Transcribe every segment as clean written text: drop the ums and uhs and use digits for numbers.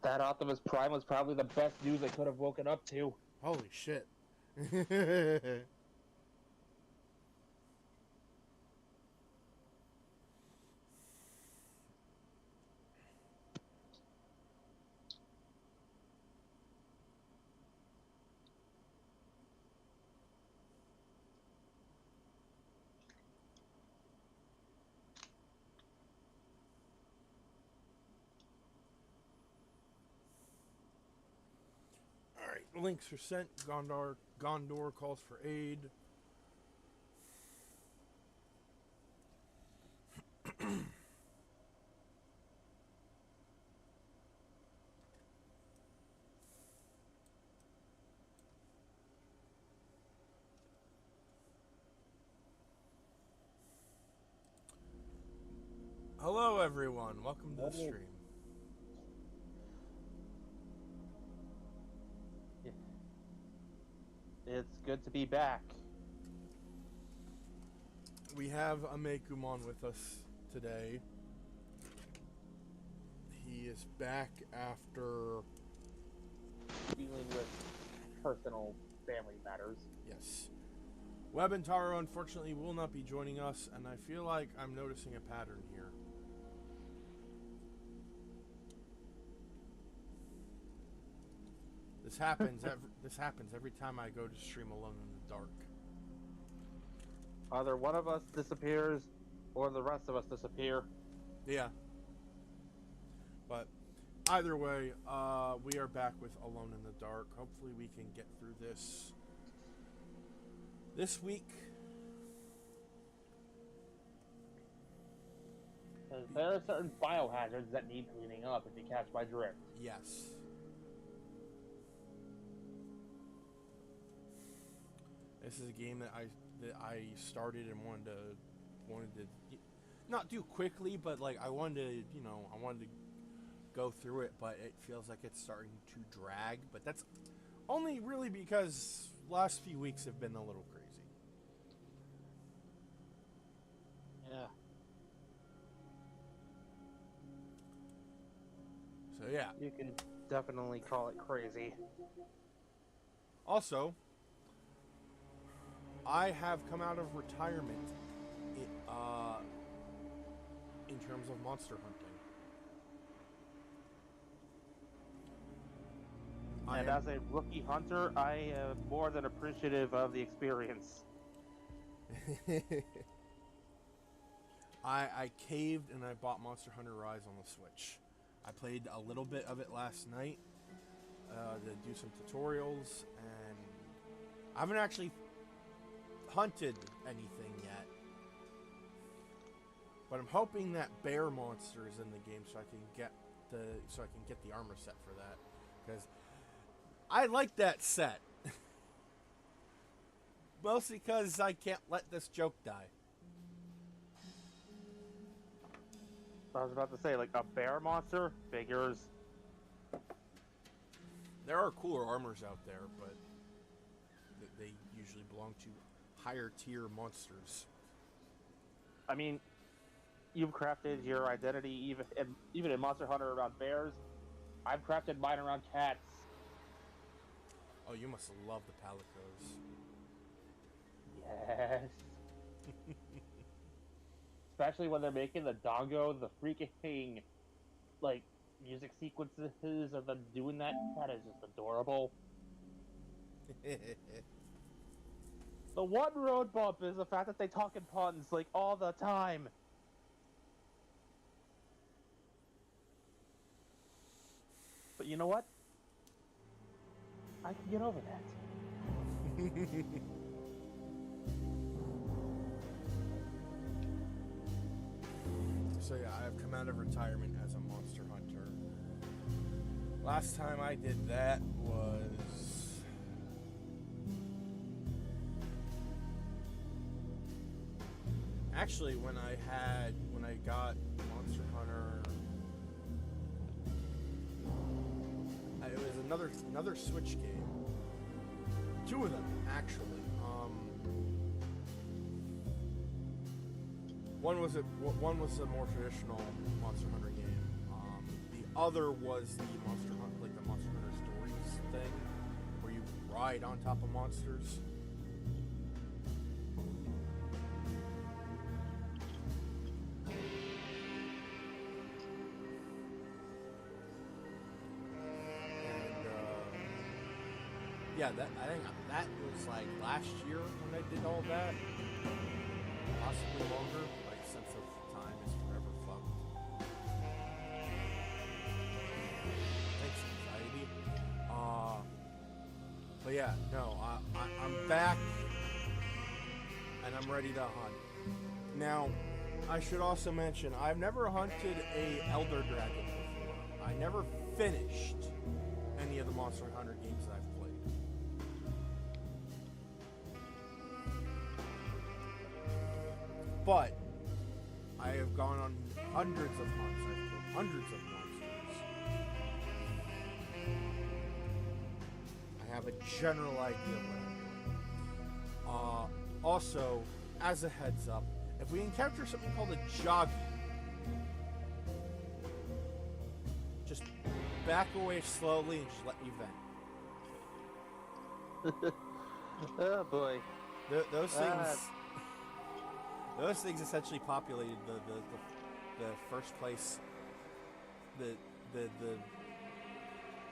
That Optimus Prime was probably the best news I could have woken up to. Holy shit. Alright, links are sent. Gondor calls for aid. Hello everyone, welcome to the stream. It's good to be back. We have Amekumon with us today. He is back after Dealing with personal family matters. Yes. Web and Taro unfortunately will not be joining us, and I feel like I'm noticing a pattern here. This happens every time I go to stream alone in the dark. Either one of us disappears, or the rest of us disappear. Yeah. But either way, we are back with Alone in the Dark. Hopefully we can get through this week. There are certain biohazards that need cleaning up, if you catch my drift. Yes. This is a game that I started and wanted to not do quickly, but like I wanted to go through it, but it feels like it's starting to drag. But that's only really because last few weeks have been a little crazy. Yeah. So yeah. You can definitely call it crazy. Also, I have come out of retirement in terms of monster hunting. And as a rookie hunter, I am more than appreciative of the experience. I caved and I bought Monster Hunter Rise on the Switch. I played a little bit of it last night to do some tutorials, and I haven't actually hunted anything yet. But I'm hoping that bear monster is in the game so I can get the armor set for that, because I like that set. Mostly because I can't let this joke die. I was about to say, like, a bear monster figures. There are cooler armors out there, but they usually belong to higher tier monsters. I mean, you've crafted your identity even in Monster Hunter around bears. I've crafted mine around cats. Oh, you must love the palicos. Yes. Especially when they're making the dongo, the freaking, like, music sequences of them doing that. That is just adorable. The one road bump is the fact that they talk in puns, like, all the time. But you know what? I can get over that. So yeah, I've come out of retirement as a monster hunter. Last time I did that was actually when I got Monster Hunter. It was another Switch game. Two of them actually. One was a more traditional Monster Hunter game. other was the Monster Hunter, like the Monster Hunter Stories thing, where you ride on top of monsters. Yeah, I think that was like last year when I did all that. Possibly longer. Like, sense of time is forever fucked. Thanks, anxiety. But yeah, no, I'm back, and I'm ready to hunt. Now, I should also mention, I've never hunted a Elder Dragon before. I never finished any of the Monster Hunter games that I've played. But I have gone on hundreds of hunts. I've killed hundreds of monsters. I have a general idea what I'm doing. Also, as a heads up, if we encounter something called a Joggy, just back away slowly and just let me vent. Oh boy. Those things. Those things essentially populated the first place.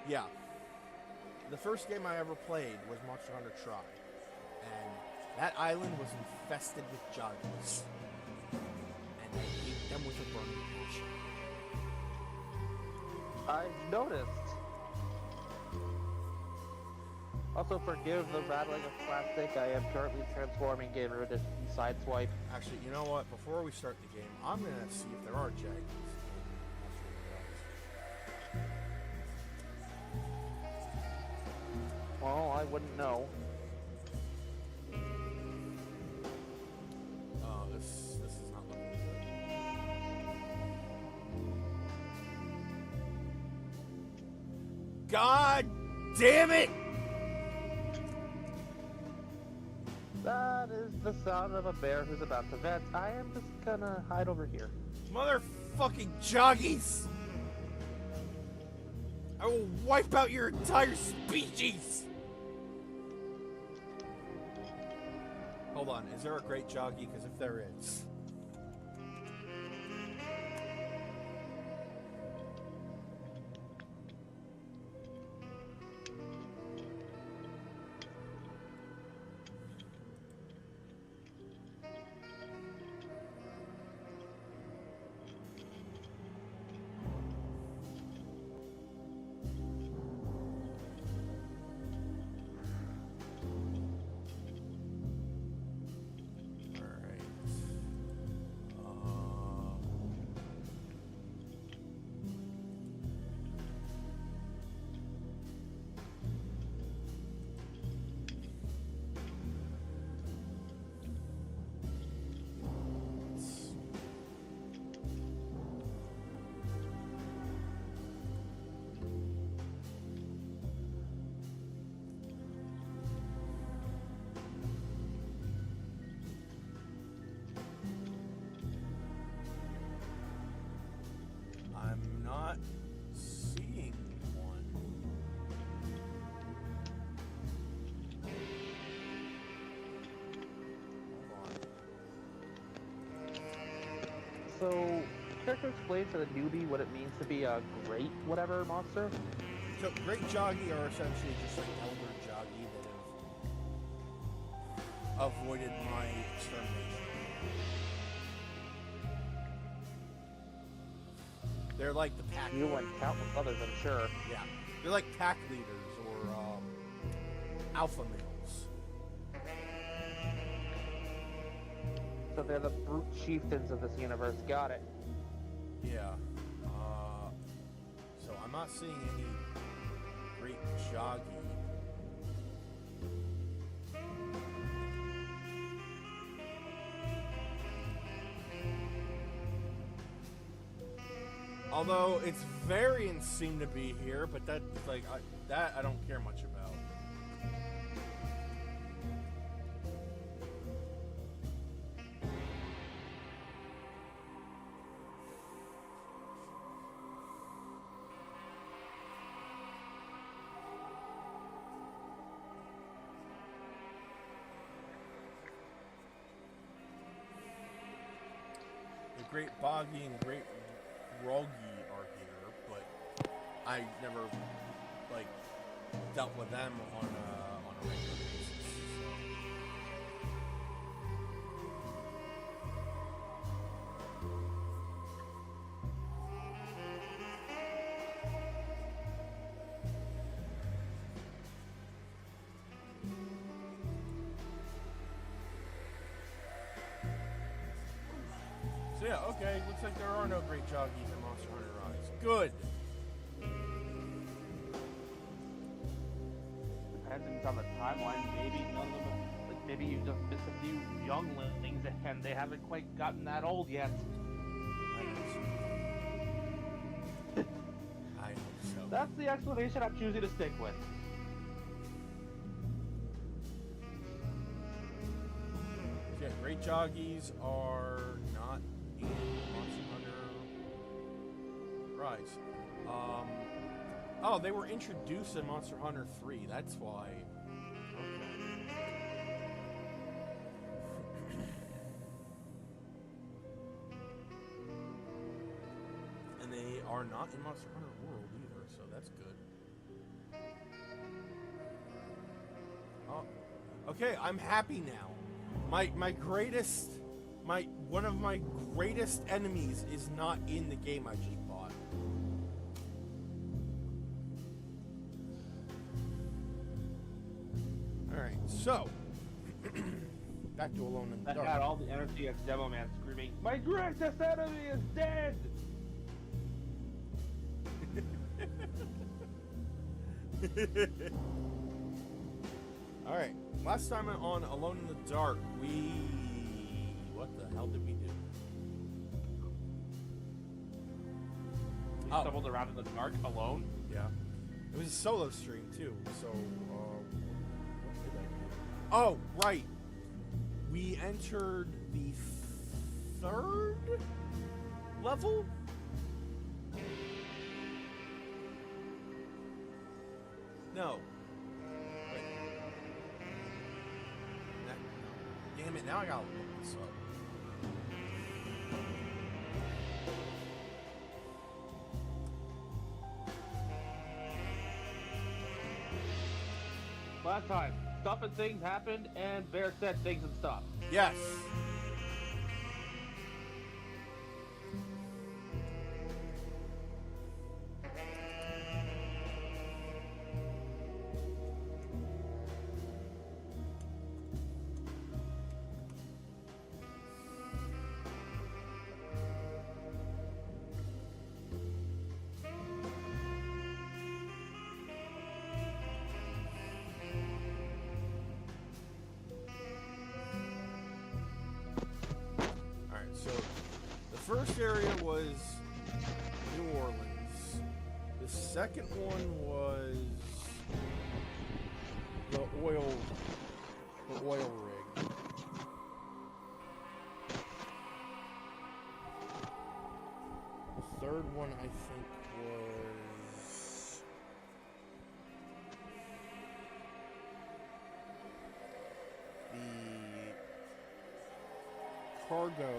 Yeah. The first game I ever played was Monster Hunter Tri, and that island was infested with Joggies, and I ate them with a burning passion. I've noticed. Also, forgive the rattling of plastic. I am currently transforming, getting rid of Sideswipe. Actually, you know what? Before we start the game, I'm gonna see if there are Jaggies. Well, I wouldn't know. Oh, this is not looking good. God damn it! That is the sound of a bear who's about to vent. I am just gonna hide over here. Motherfucking Joggies! I will wipe out your entire species! Hold on, is there a great Joggy? Because if there is... I'm not seeing one. Hold on. So, character explain to the newbie what it means to be a great whatever monster. So, great Joggy are essentially just like elder Joggy that have avoided my extermination. They're like the pack. You and countless others, I'm sure. Yeah, they're like pack leaders or alpha males. So they're the brute chieftains of this universe. Got it. Yeah. So I'm not seeing any great Joggy. Although its variants seem to be here, but that like I don't care much about. Great Boggy and Great Rogi are here, but I never like dealt with them on a regular basis. So yeah, okay, looks like there are no Great Joggies in Monster Hunter Rise. Good. Depends on the timeline. Maybe none of them. Like maybe you just missed a few younglings and they haven't quite gotten that old yet. I hope so. That's the explanation I'm choosing to stick with. Yeah, Great Joggies are not in Monster Hunter Rise. Oh, they were introduced in Monster Hunter 3. That's why. Okay. And they are not in Monster Hunter World either, so that's good. Oh, okay. I'm happy now. One of my greatest enemies is not in the game I just bought. Alright, so back to Alone in the That Dark. had all the energy as Demo Man screaming, "My greatest enemy is dead!" Alright, last time on Alone in the Dark, what the hell did we do? We stumbled around in the dark alone. Yeah. It was a solo stream, too, so, what did I do? Oh, right! We entered the 3rd level? No. Wait. Damn it, now I gotta look this up. Last time, stuff and things happened, and Bear said things and stuff. Yes. So, the first area was New Orleans. The second one was the oil rig. The third one, I think, was the cargo,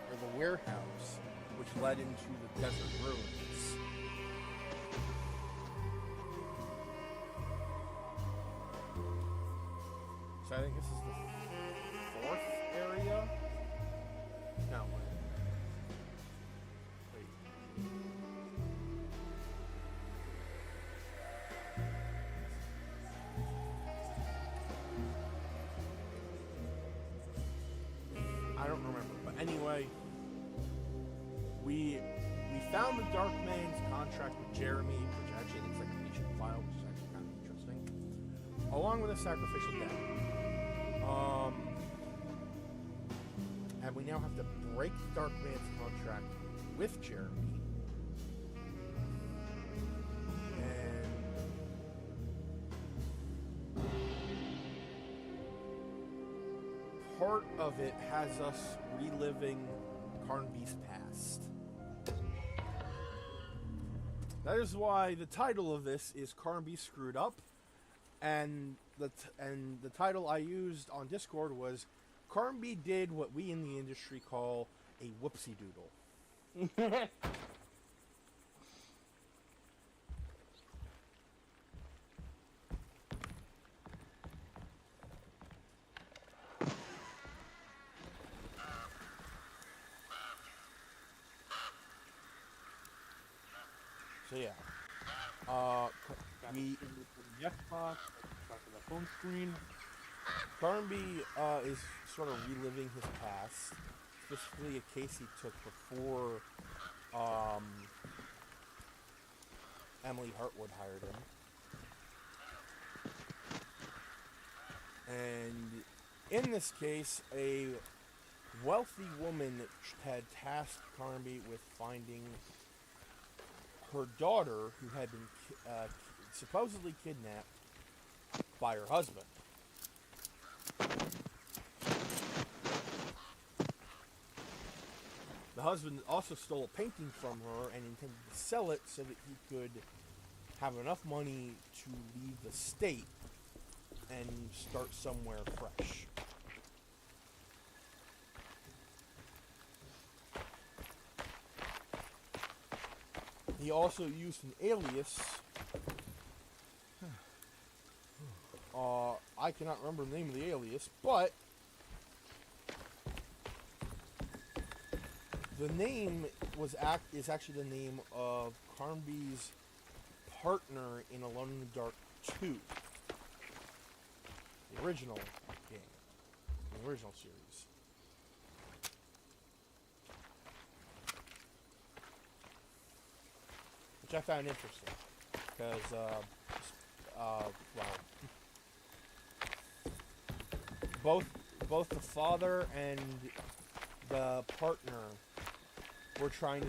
or the warehouse, which led into the desert ruins. So I think this is the 4th area? No, wait. I don't remember, but anyway, we found the Dark Man's contract with Jeremy, which actually looks like an ancient file, which is actually kind of interesting, along with a sacrificial death. And we now have to break the Dark Man's contract with Jeremy. And part of it has us reliving Carnby's past. That is why the title of this is Carnby Screwed Up, and the title I used on Discord was Carnby did what we in the industry call a whoopsie doodle. So yeah, we the Xbox, back to the phone screen. Carnby is sort of reliving his past, specifically a case he took before Emily Hartwood hired him. And in this case, a wealthy woman had tasked Carnby with finding her daughter, who had been supposedly kidnapped by her husband. The husband also stole a painting from her and intended to sell it so that he could have enough money to leave the state and start somewhere fresh. He also used an alias. I cannot remember the name of the alias, but the name is actually the name of Carnby's partner in Alone in the Dark 2, the original game, the original series. Which I found interesting, because, both the father and the partner were trying to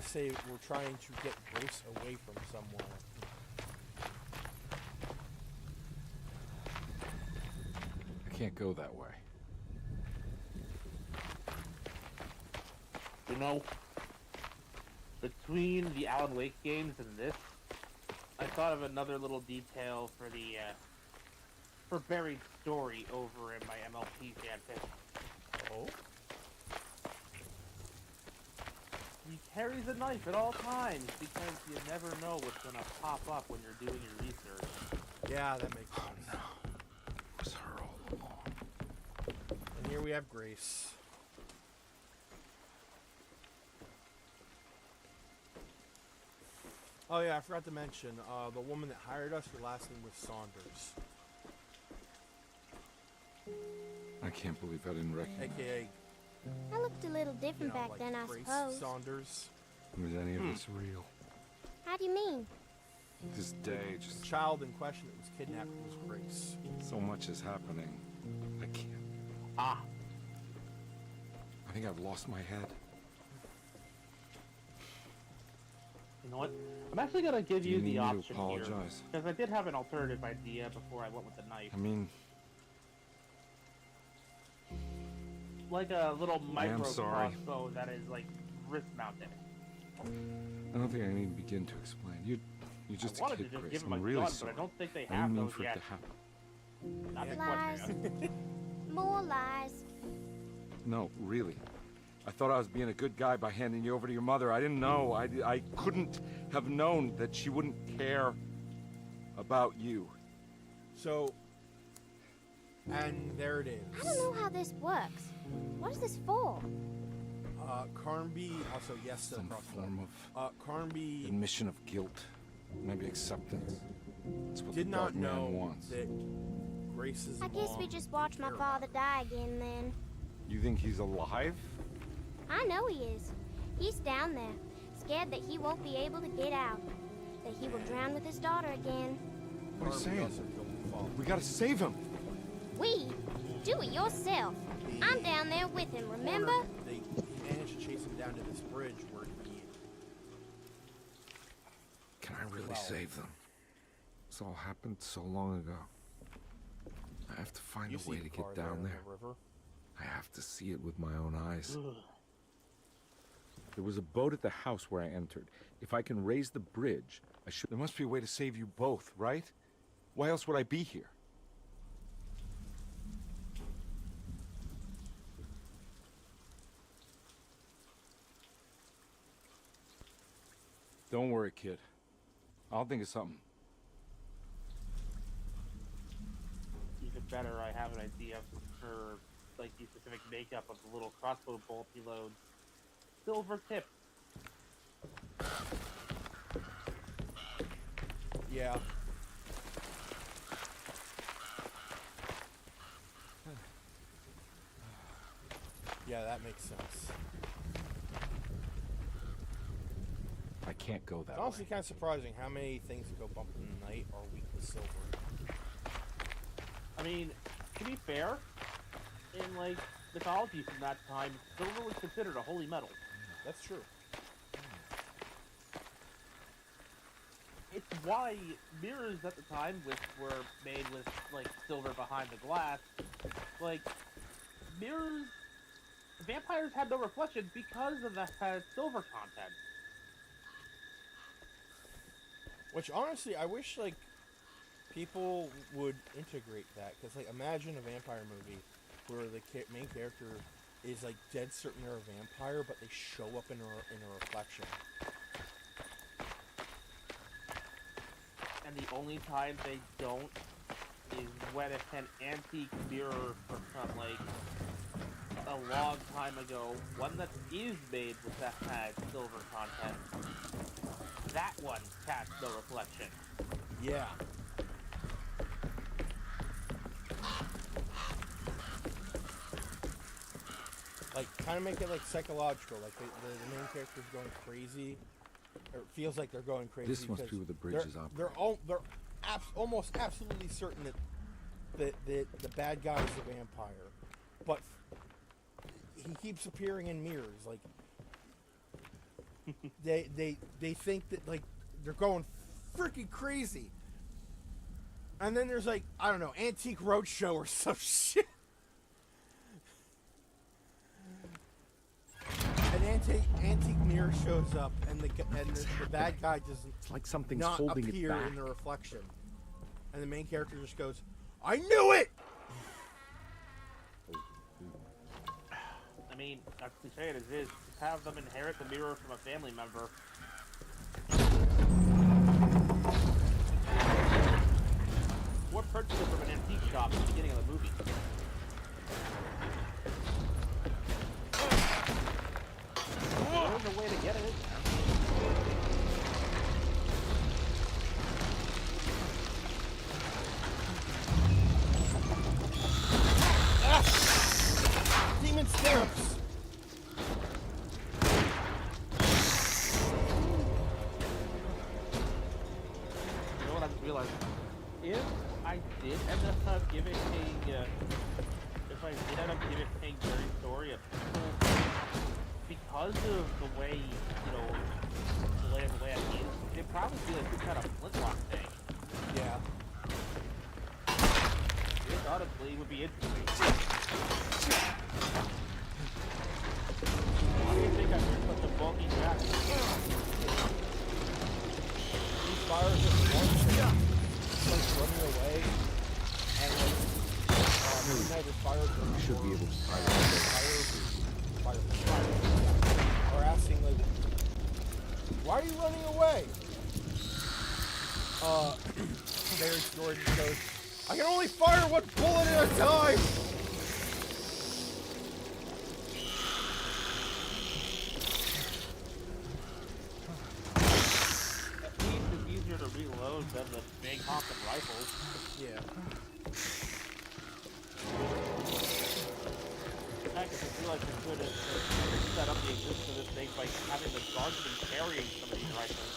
get Grace away from somewhere. I can't go that way. You know, between the Alan Wake games and this, I thought of another little detail for the for buried story over in my MLP fanfic. Oh? He carries a knife at all times because you never know what's gonna pop up when you're doing your research. Yeah, that makes sense. Oh no. It was her all along. And here we have Grace. Oh yeah, I forgot to mention, the woman that hired us, her last name was Saunders. I can't believe I didn't recognize. AKA, I looked a little different back like then, I Grace suppose. Saunders. Was any of this real? How do you mean? This day, The just child in question that was kidnapped was Grace. so much is happening. I can't. Ah, I think I've lost my head. you know what? I'm actually gonna give Do you you need the me to option here. apologize? Because I did have an alternative idea before I went with the knife. I mean, Like a little micro sorry. crossbow that is like wrist mounted. I don't think I need to begin to explain. You're just I wanted a kid, to just Grace. give him I'm a really gun, sorry. but I don't think they I have didn't mean those for yet. it to happen. Not the Lies. question. More lies. No, really. I thought I was being a good guy by handing you over to your mother. I didn't know. I couldn't have known that she wouldn't care about you. So, and there it is. I don't know how this works. What is this for? Carnby, also yes, to the Some crossbow. form of Carnby admission of guilt. Maybe acceptance. That's what did the not dark man know wants. that Grace's I guess we mom just watched my cared father about die again then. You think he's alive? I know he is. He's down there, scared that he won't be able to get out. That he will drown with his daughter again. What are you Carnby saying? also killed the father. We gotta save him. We? Do it yourself. I'm down there with him, remember? They managed to chase him down to this bridge where he... Can I really Well- save them? This all happened so long ago. I have to find You a see way the to car get there down in there. the river. I have to see it with my own eyes. Ugh. There was a boat at the house where I entered. If I can raise the bridge, I should... There must be a way to save you both, right? Why else would I be here? Don't worry, kid. I'll think of something. Even better, I have an idea for like the specific makeup of the little crossbow bolt he loads. Silver tip. Yeah. Yeah, that makes sense. I can't go that It's honestly way. kind of surprising how many things that go bump in the night are weak with silver. I mean, to be fair, in like mythology from that time, silver was considered a holy metal. That's true. It's why mirrors at the time, which were made with like silver behind the glass, like mirrors, vampires had no reflection because of the silver content. Which honestly, I wish like people would integrate that, because like imagine a vampire movie where the main character is like dead certain they're a vampire, but they show up in a reflection. And the only time they don't is when it's an antique mirror from some like a long time ago, one that is made with that had silver content. That one casts no reflection. Yeah. Like, kind of make it like psychological. Like the main character's going crazy, or it feels like they're going crazy. This must be where the bridge is operating. They're almost absolutely certain that the bad guy is a vampire, but he keeps appearing in mirrors. Like they think that like they're going freaking crazy, and then there's like, I don't know, Antique Roadshow or some shit. An antique mirror shows up, and the bad guy doesn't. It's like something's not holding appear it back. in the reflection, and the main character just goes, "I knew it." I mean, as cliche as it is, just have them inherit the mirror from a family member. Or purchase it from an antique shop at the beginning of the movie. There's a way to get it. Demon stirrups. You know what I just realized? If I did end up giving Barry's story a people, because of the way, you know, the way it is, it'd probably be like some kind of flintlock thing. Yeah. It honestly would be interesting. Why do you think I wear such a bulky jacket? He fires at one, like running away, and like neither fires or You should be able to fire, or asking like, why are you running away? Barry Jordan goes, I can only fire one bullet at a time. At least it's easier to reload than the big honking rifles. Yeah. In fact, I just realized I could have set up the existence of this thing by having the guardsmen carrying some of these rifles.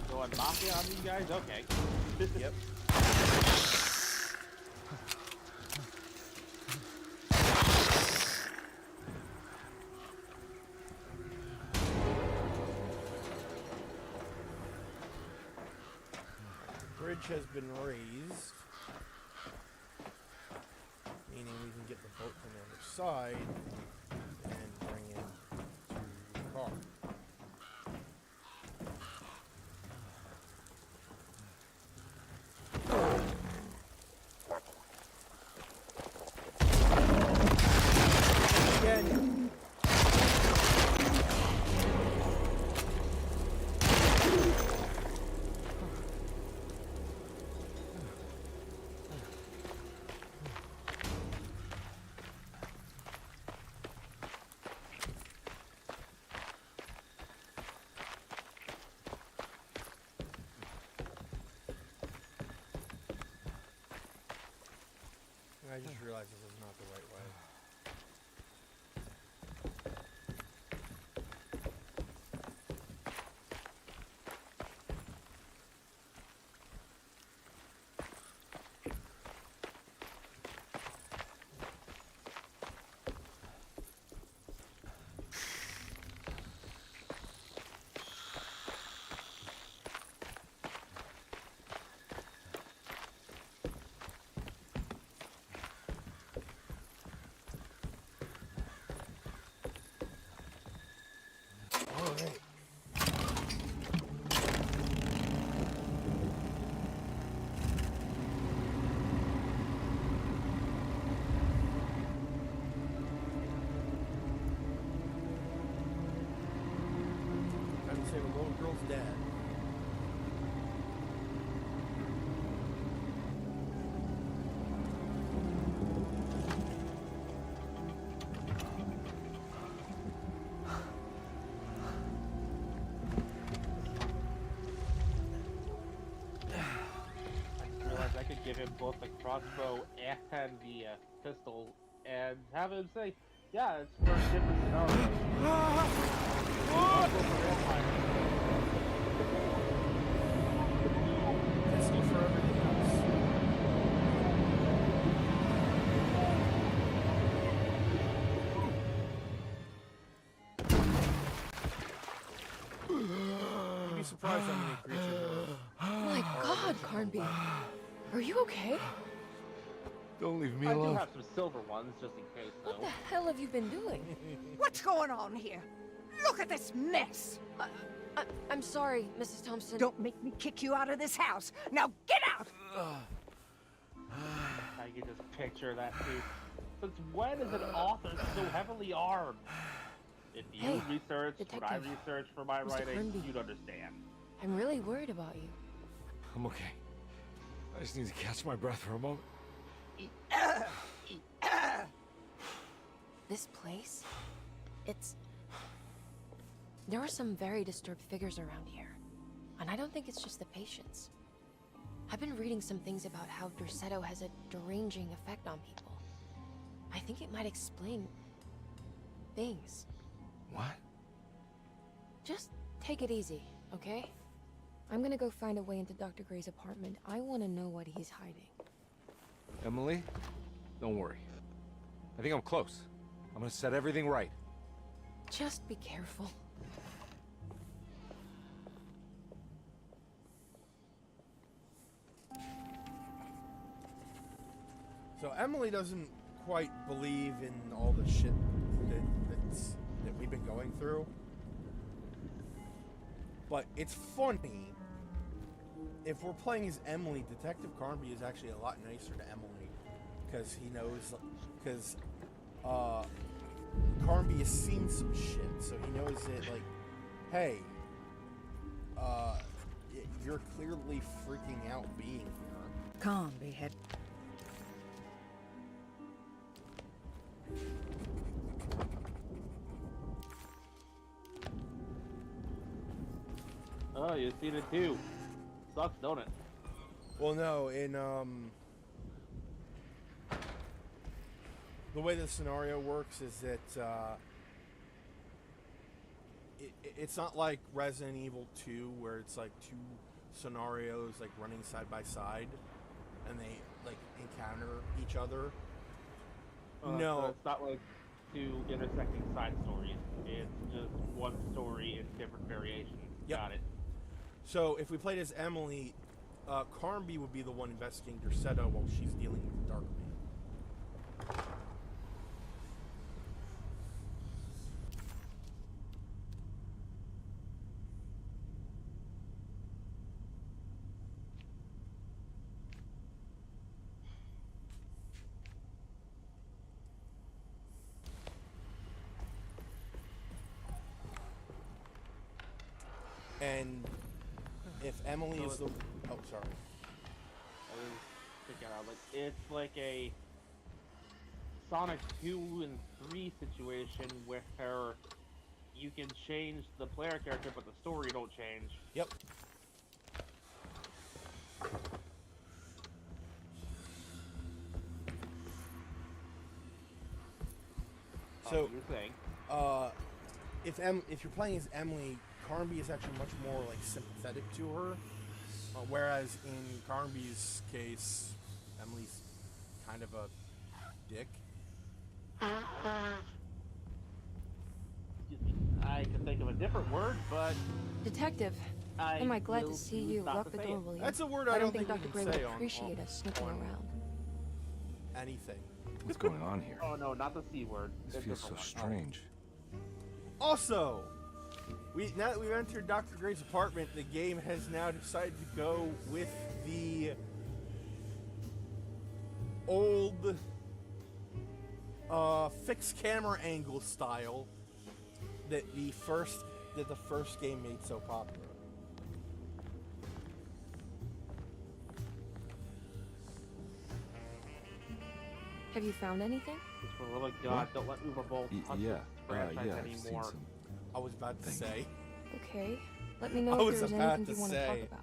Going mafia on these guys? Okay. Yep. Bridge has been raised. get the boat from the other side and bring it to the car. Again. I just realized this is not the right way. Alright. Time to save a little girl's dad. I could give him both the crossbow and the pistol and have him say, yeah, it's for a different scenario. Crossbow for vampire. Pistol for everything else. You'd be surprised how many creatures My God, Carnby. Are you okay? Don't leave me I do alone. have some silver ones just in case, What though. the hell have you been doing? What's going on here? Look at this mess! I'm sorry, Mrs. Thompson. Don't make me kick you out of this house. Now get out! I can just picture that too. Since when is an author so heavily armed? If you Hey, researched what I detective. researched for my Mr. writing, Carnby. you'd understand. I'm really worried about you. I'm okay. I just need to catch my breath for a moment. This place? There are some very disturbed figures around here. And I don't think it's just the patients. I've been reading some things about how Derceto has a deranging effect on people. I think it might explain things. What? Just take it easy, okay? I'm gonna go find a way into Dr. Gray's apartment. I want to know what he's hiding. Emily, don't worry. I think I'm close. I'm gonna set everything right. Just be careful. So Emily doesn't quite believe in all the shit that we've been going through. But it's funny. If we're playing as Emily, Detective Carnby is actually a lot nicer to Emily. Because he knows... Because Carnby has seen some shit. So he knows that, like, hey, you're clearly freaking out being here. Carnby had... Oh, you've seen it too. Sucks, don't it? Well, no, in, the way the scenario works is that, it's not like Resident Evil 2, where it's like two scenarios, like, running side by side, and they, like, encounter each other. No. So it's not like two intersecting side stories. It's just one story in different variations. Yep. Got it. So, if we played as Emily, Carnby would be the one investigating Derceto while she's dealing with the Dark Man. And if Emily So is the... Oh, sorry. I was thinking out, like, it's like a Sonic 2 and 3 situation where you can change the player character, but the story don't change. Yep. So, You're saying. if you're playing as Emily, Carnby is actually much more like sympathetic to her, whereas in Carnby's case, Emily's kind of a dick. I can think of a different word, but Detective, I am I glad will to see choose you? not Lock to the say door, it. will you? That's a word I don't think Dr. we Gray can would say appreciate us snooping on around. anything. What's going on here? Oh no, not the C word. This A feels so different one. strange. Also, now that we've entered Dr. Gray's apartment, the game has now decided to go with the old fixed camera angle style that the first game made so popular. Have you found anything? Just for the love of God, don't let Uber Bowl touch Yeah, this franchise yeah, I've seen anymore. some. I was about to Thank say. Okay. Let me know I if was there's about anything to you want to talk say. about.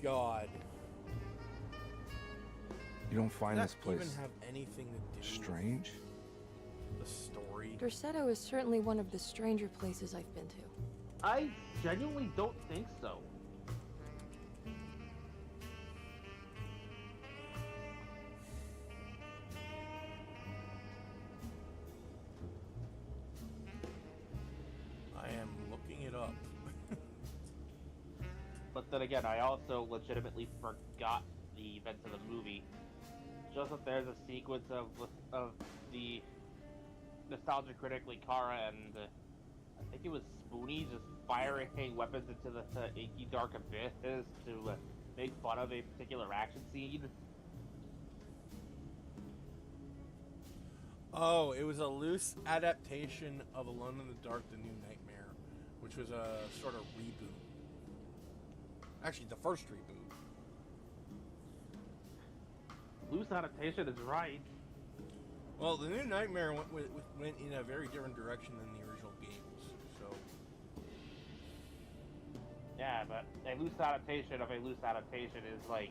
God. You don't find Does this that place even have anything to do strange? with the story? Dorsetto is certainly one of the stranger places I've been to. I genuinely don't think so. I am looking it up. But then again, I also legitimately forgot the events of the movie. Just that there's a sequence of the nostalgia critic Kara and I think it was Spoonie just firing weapons into the inky dark abyss to make fun of a particular action scene. Oh, it was a loose adaptation of Alone in the Dark: The New Nightmare, which was a sort of reboot. Actually, the first reboot. Loose adaptation is right. Well, The New Nightmare went in a very different direction than the original games. So, Yeah, but a loose adaptation of a loose adaptation is like,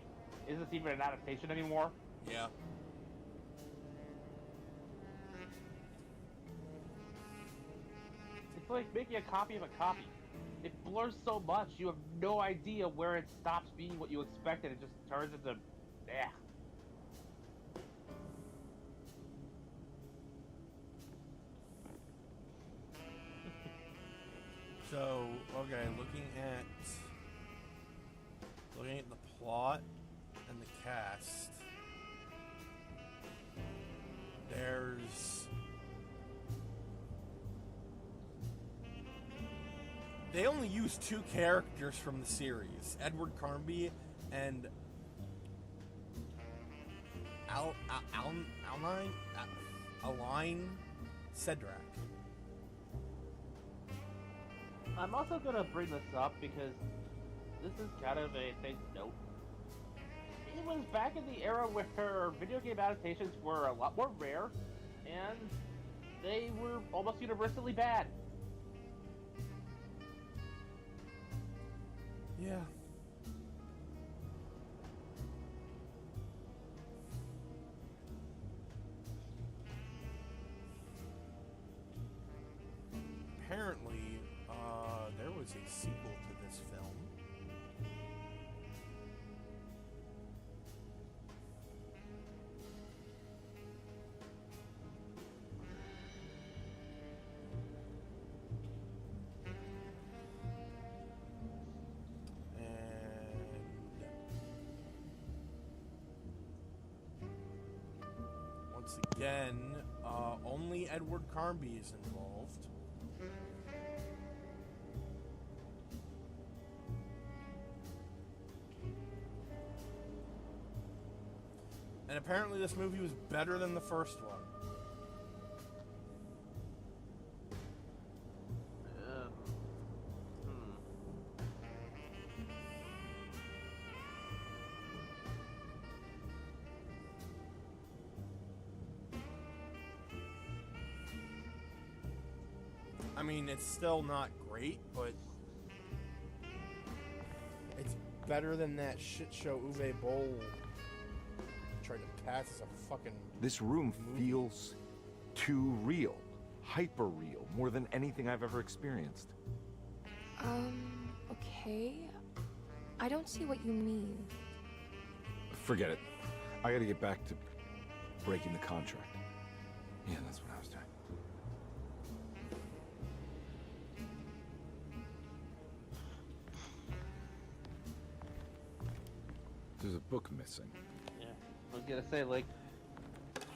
is this even an adaptation anymore? yeah. It's like making a copy of a copy. It blurs so much, you have no idea where it stops being what you expected. It just turns into, eh. So, okay, looking at the plot and the cast, they only use two characters from the series, Edward Carnby and Aline Cedric. I'm also gonna bring this up because this is kind of a thing to note. It was back in the era where video game adaptations were a lot more rare, and they were almost universally bad. Yeah. Apparently, there was a sequel to this film. Once again, only Edward Carnby is involved. And apparently this movie was better than the first one. I mean, it's still not great, but it's better than that shit show Uwe Boll tried to pass as a fucking... This room feels too real. Hyper real. More than anything I've ever experienced. Okay. I don't see what you mean. Forget it. I gotta get back to breaking the contract. Yeah, that's what I was doing. There's a book missing. Yeah, I was gonna say, like,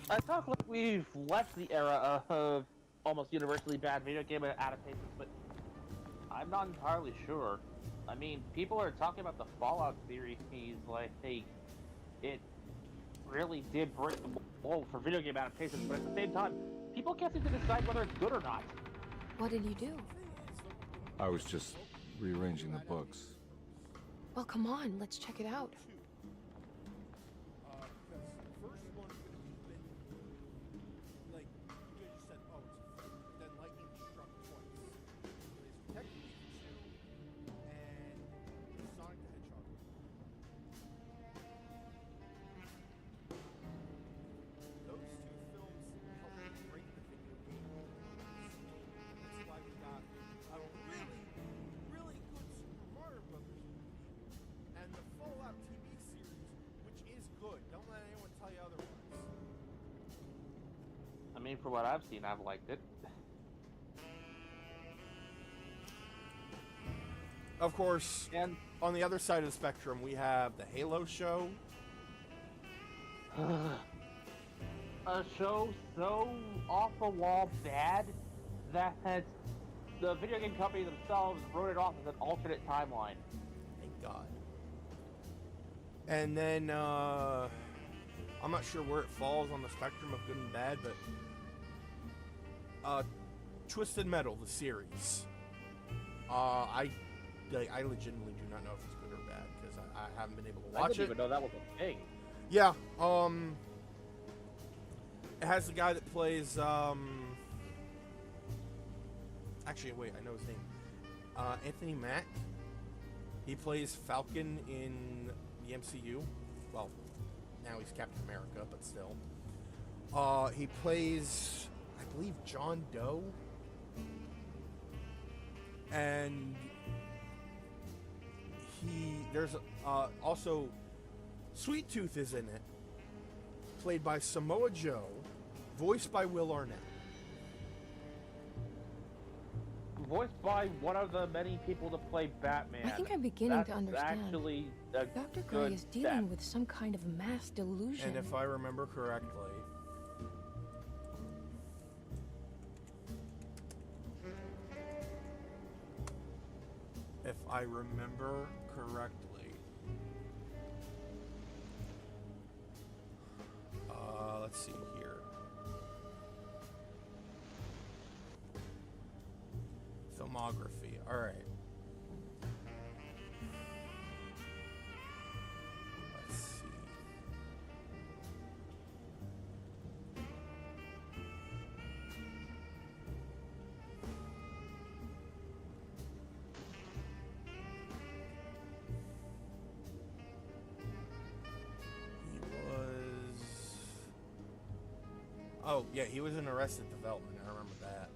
I talk like we've left the era of almost universally bad video game adaptations, but I'm not entirely sure. I mean, people are talking about the Fallout series, like, it really did break the mold for video game adaptations, but at the same time, people can't seem to decide whether it's good or not. What did you do? I was just rearranging the books. Well, come on, let's check it out. I mean, for what I've seen, I've liked it. Of course, And on the other side of the spectrum, we have the Halo show. a show so off the wall bad that the video game company themselves wrote it off as an alternate timeline. Thank God. And then, I'm not sure where it falls on the spectrum of good and bad, but Twisted Metal, the series. I legitimately do not know if it's good or bad because I haven't been able to watch I didn't it. even know that was a thing. Yeah, it has the guy that plays, actually, wait, I know his name. Anthony Mack. He plays Falcon in the MCU. Well, now he's Captain America, but still. He plays, I believe, John Doe. And there's also Sweet Tooth is in it, played by Samoa Joe, voiced by Will Arnett. Voiced by one of the many people to play Batman. I think I'm beginning to That's understand. Actually, a Dr. Gray good is dealing step. with some kind of mass delusion. And if I remember correctly, let's see here. Filmography. All right. Let's see. Oh, yeah, he was in Arrested Development. I remember that.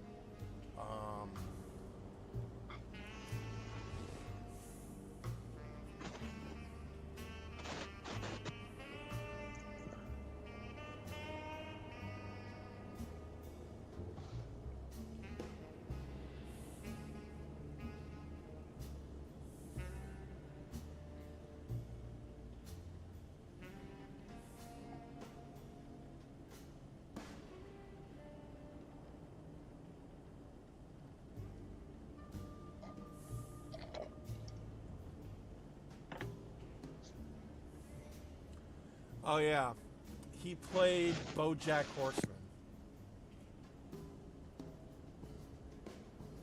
Oh, yeah. He played BoJack Horseman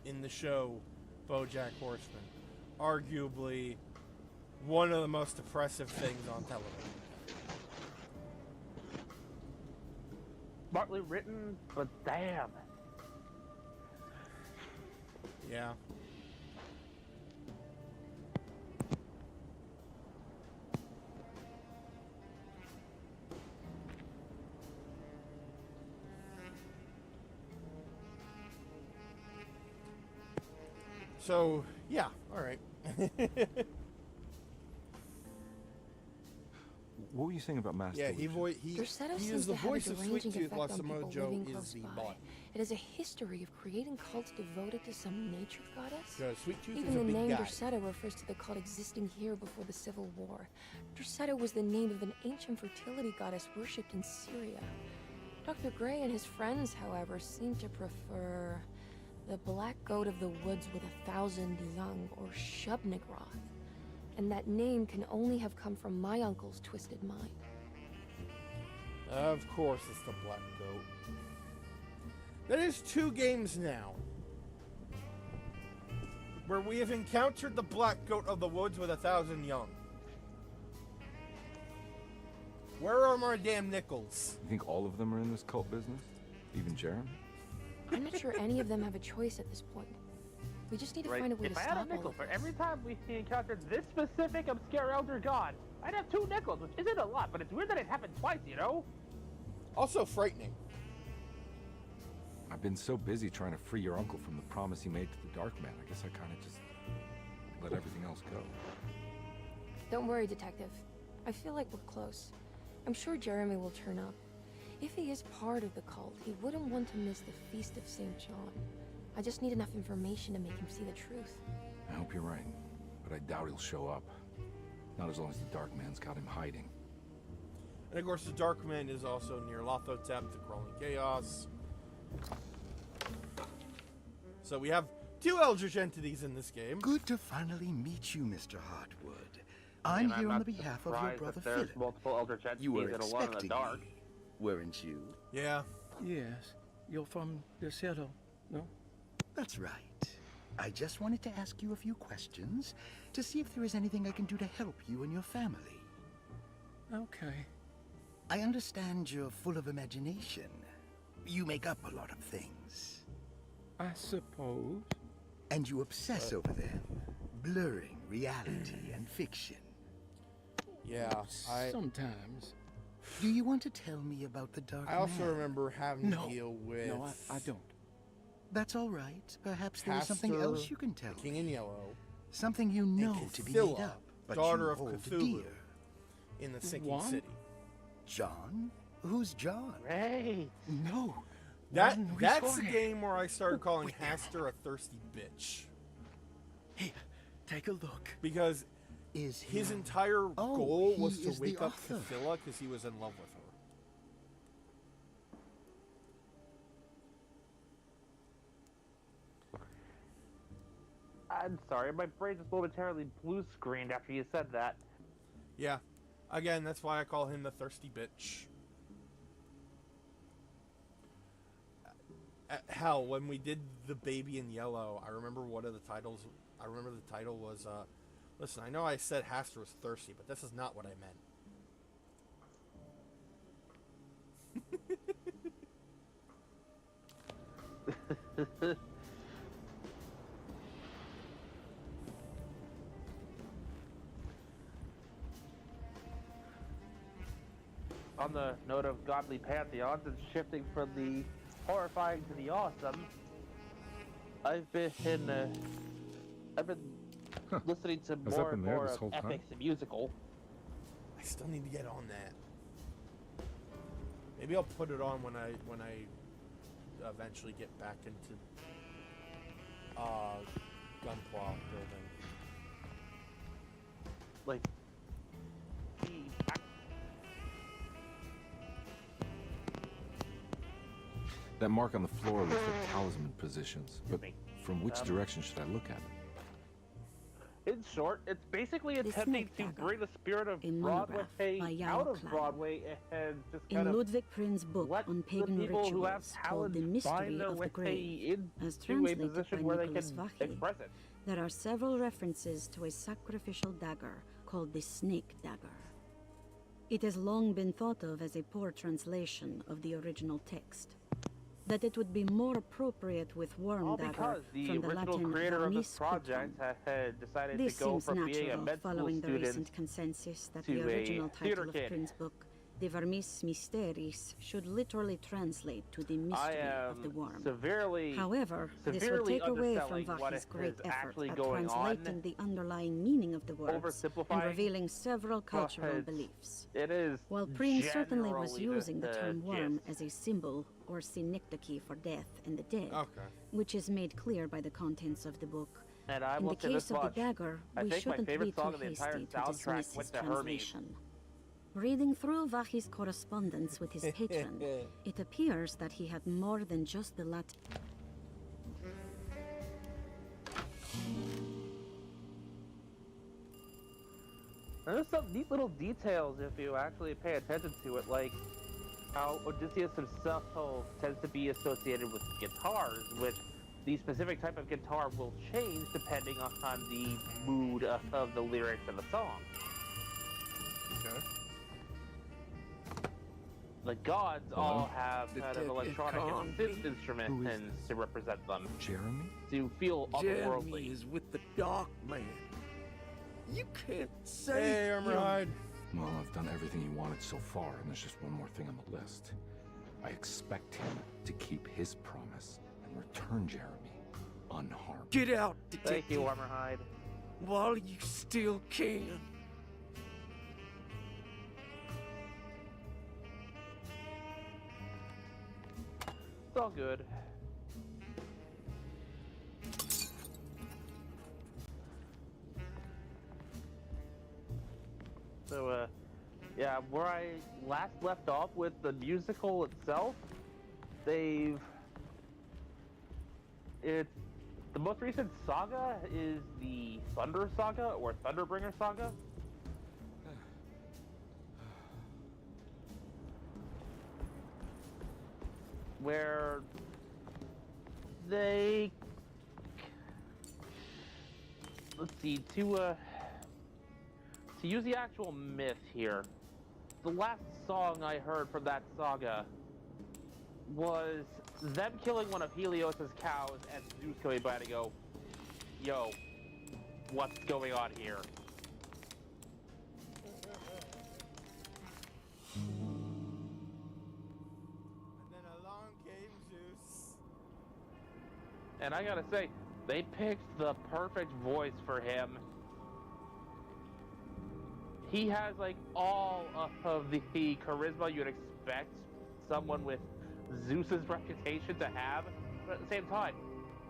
in the show BoJack Horseman. Arguably one of the most oppressive things on television. Smartly written, but damn. Yeah. So, yeah, all right. What were you saying about Master Yeah, Delusion? Dorsetto he seems is the to have a voice of Sweet deranging Tooth, effect while on people Samojo living is close the by. bot. It has a history of creating cults devoted to some nature goddess. Sweet Tooth Even is a the big name guy. Dorsetto refers to the cult existing here before the Civil War. Dorsetto was the name of an ancient fertility goddess worshipped in Syria. Dr. Gray and his friends, however, seem to prefer the black goat of the woods with 1,000 young, or Shub-Nigroth. And that name can only have come from my uncle's twisted mind. Of course, it's the Black Goat. That is 2 games now where we have encountered the Black Goat of the woods with 1,000 young. Where are my damn nickels? You think all of them are in this cult business? Even Jeremy? I'm not sure any of them have a choice at this point. We just need to find a way If to I stop had a all nickel of for this. every time we encountered this specific obscure elder god, I'd have 2 nickels, which isn't a lot, but it's weird that it happened twice, you know? Also frightening. I've been so busy trying to free your uncle from the promise he made to the Dark Man. I guess I kind of just let everything else go. Don't worry, Detective. I feel like we're close. I'm sure Jeremy will turn up. If he is part of the cult, he wouldn't want to miss the Feast of St. John. I just need enough information to make him see the truth. I hope you're right, but I doubt he'll show up. Not as long as the Dark Man's got him hiding. And of course, the Dark Man is also near Lothotep, the Crawling Chaos. So we have 2 Eldritch entities in this game. Good to finally meet you, Mr. Hartwood. I'm And here on not the behalf of your surprised brother that there's Philip. multiple eldritch You were entities and alone in the expecting dark. me, weren't you? Yeah. Yes, you're from Dorsetto, no? That's right. I just wanted to ask you a few questions to see if there is anything I can do to help you and your family. Okay. I understand you're full of imagination. You make up a lot of things. I suppose. And you obsess over them, blurring reality and fiction. Yeah. Sometimes. Do you want to tell me about the Dark I also Man? remember having No. to deal with No, I don't. That's all right. Perhaps there is something Pastor, else you can tell the King me. in Yellow, Something you know and to be made Cthulhu, up, but daughter you of hold Cthulhu, dear. in the Sinking What? City. John? Who's John? Hey! No. That's One the resort. game where I started calling Haster a thirsty bitch. Here, take a look. Because Is he? his entire Oh, goal he was to is the wake up author. Cthulhu because he was in love with her. I'm sorry, my brain just momentarily blue screened after you said that. Yeah. Again, that's why I call him the thirsty bitch. Hell, when we did The Baby in Yellow, I remember one of the titles. I remember the title was, listen, I know I said Haster was thirsty, but this is not what I meant. On the note of godly pantheons and shifting from the horrifying to the awesome, I've been listening to was more up in and there more this of whole time? Epics the musical. I still need to get on that. Maybe I'll put it on when I eventually get back into Gunpla building. Like, That mark on the floor looks like talisman positions. But from which direction should I look at it? in short, it's basically The attempting Snake to Dagger bring the spirit of in Broadway monograph by out Yao of Klein. Broadway and just In kind of Ludwig Prin's book let on the pagan people who have rituals called The talent find Mystery their of the way Grave, as into a translated by position where they Nicholas can Vache, express it. there are several references to a sacrificial dagger called the Snake Dagger. It has long been thought of as a poor translation of the original text. that it would be more appropriate with Worm All Dagger because the from the original Latin creator of vermis this project had decided This to go seems from being a natural, med school following the student recent consensus that to the a original theater title of kid. Prince's book, De Vermis Mysteris, should literally translate to the I mystery am of the worm. severely However, this would severely take away from underselling what Vahi's is great effort actually at going translating on, the underlying meaning of the words and oversimplifying, revealing several cultural but beliefs. it is While Prince certainly was generally using the term worm gist. as a symbol or synecdoche for death and the dead, Okay. which is made clear by the contents of the book. And I In will the say this case of the much. dagger, I we think my shouldn't be favorite too song of the entire hasty to soundtrack dismiss went his to Hermes. translation. Reading through Vahi's correspondence with his patron, it appears that he had more than just the Latin. There's some neat little details if you actually pay attention to it, like how Odysseus himself tends to be associated with guitars, which the specific type of guitar will change depending on the mood of the lyrics of the song. Okay. The gods all have kind of Detective electronic and Carnby. synth instruments to represent them, Jeremy? to feel Jeremy otherworldly. is with the Dark Man. You can't say Hey, Armor Hide. Well, I've done everything he wanted so far, and there's just one more thing on the list. I expect him to keep his promise and return Jeremy unharmed. Get out, detective, Thank you, Armorhide. while you still can. It's all good. So, yeah, where I last left off with the musical itself, the most recent saga is the Thunder Saga, or Thunderbringer Saga. Where they, let's see, to use the actual myth here, the last song I heard from that saga was them killing one of Helios's cows and Zeus coming by to go, yo, what's going on here? And then along came Zeus. And I gotta say, they picked the perfect voice for him. He has like all of the charisma you'd expect someone with Zeus's reputation to have, but at the same time,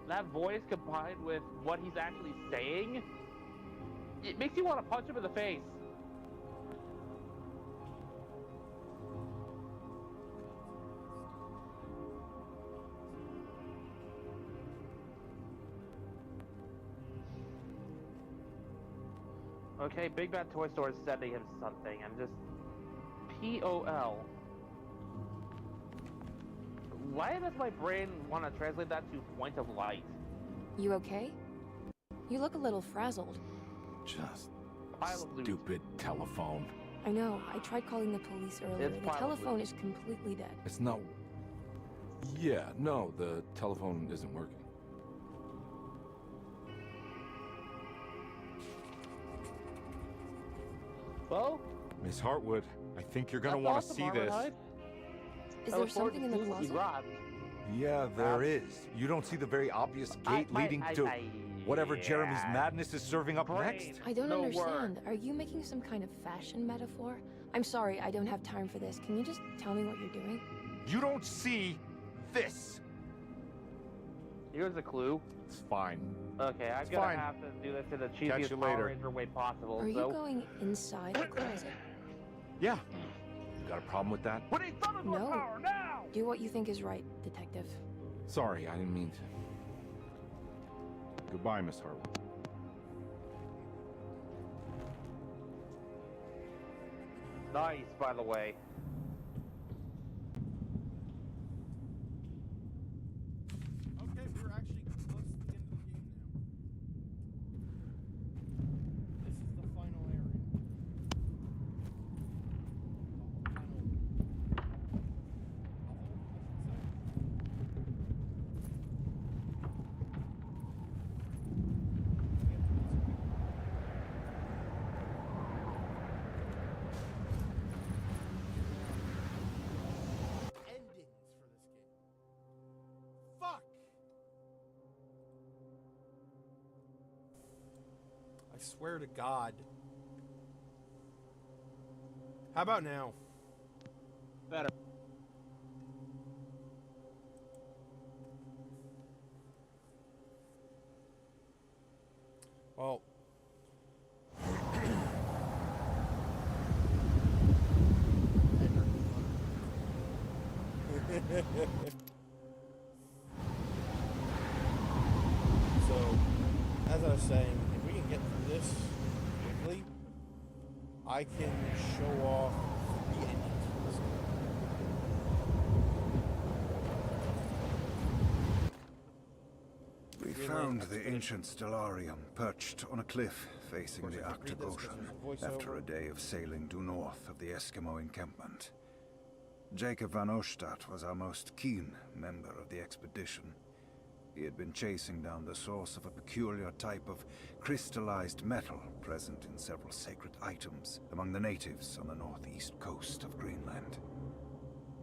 that voice combined with what he's actually saying, it makes you want to punch him in the face. Okay, Big Bad Toy Store is sending him something. I'm just... P-O-L. Why does my brain want to translate that to point of light? You okay? You look a little frazzled. Just Pile of loot. stupid telephone. I know. I tried calling the police earlier. It's The pile of telephone loot. is completely dead. It's not... Yeah, no, the telephone isn't working. Well, Miss Hartwood, I think you're gonna that's want awesome, to see this. Armorhide. Is I there look forward something to in the seeing what you closet? robbed. Yeah, there is. You don't see the very obvious gate leading to whatever Jeremy's yeah. madness is serving up Brain. next? I don't No understand. word. Are you making some kind of fashion metaphor? I'm sorry, I don't have time for this. Can you just tell me what you're doing? You don't see this. Here's a clue. It's fine. Okay, I'm It's gonna fine. have to do this in the Catch cheesiest you Power later. Ranger way possible. Are you so... going inside the closet? Yeah. You got a problem with that? We need Thunderbolt No. power now! Do what you think is right, detective. Sorry, I didn't mean to. Goodbye, Miss Hartwood. Nice, by the way. Okay, we're actually close to the end of the game now. This is the final area. The final level, I should say. swear to God. How about now? Better. Well. So, as I was saying, if we can get through this quickly, I can show off the endings for this game. We found the ancient stellarium perched on a cliff facing the Arctic Ocean after a day of sailing due north of the Eskimo encampment. Jacob van Oostad was our most keen member of the expedition. He had been chasing down the source of a peculiar type of crystallized metal present in several sacred items among the natives on the northeast coast of Greenland.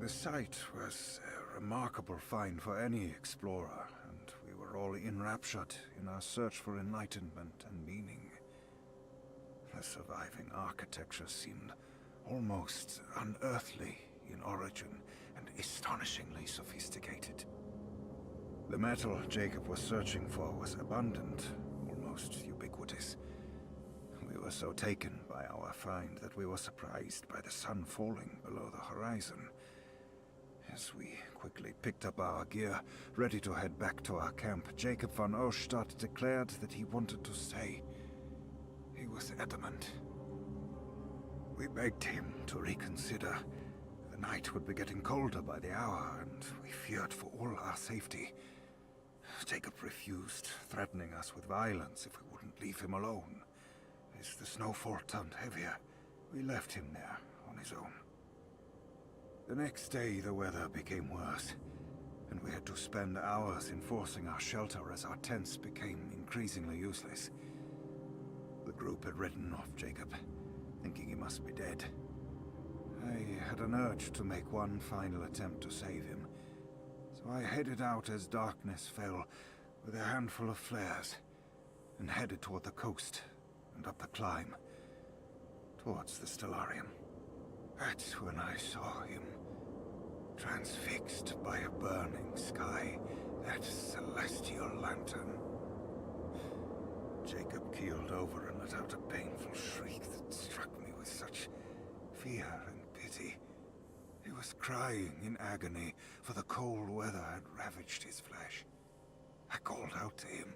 The site was a remarkable find for any explorer, and we were all enraptured in our search for enlightenment and meaning. The surviving architecture seemed almost unearthly in origin and astonishingly sophisticated. The metal Jacob was searching for was abundant, almost ubiquitous. We were so taken by our find that we were surprised by the sun falling below the horizon. As we quickly picked up our gear, ready to head back to our camp, Jacob van Oostad declared that he wanted to stay. He was adamant. We begged him to reconsider. The night would be getting colder by the hour, and we feared for all our safety. Jacob refused, threatening us with violence if we wouldn't leave him alone. As the snowfall turned heavier, we left him there on his own. The next day, the weather became worse, and we had to spend hours enforcing our shelter as our tents became increasingly useless. The group had ridden off Jacob, thinking he must be dead. I had an urge to make one final attempt to save him, so I headed out as darkness fell with a handful of flares and headed toward the coast and up the climb towards the stellarium. That's when I saw him, transfixed by a burning sky, that celestial lantern. Jacob keeled over and let out a painful shriek that struck me with such fear and pity. He was crying in agony, for the cold weather had ravaged his flesh. I called out to him,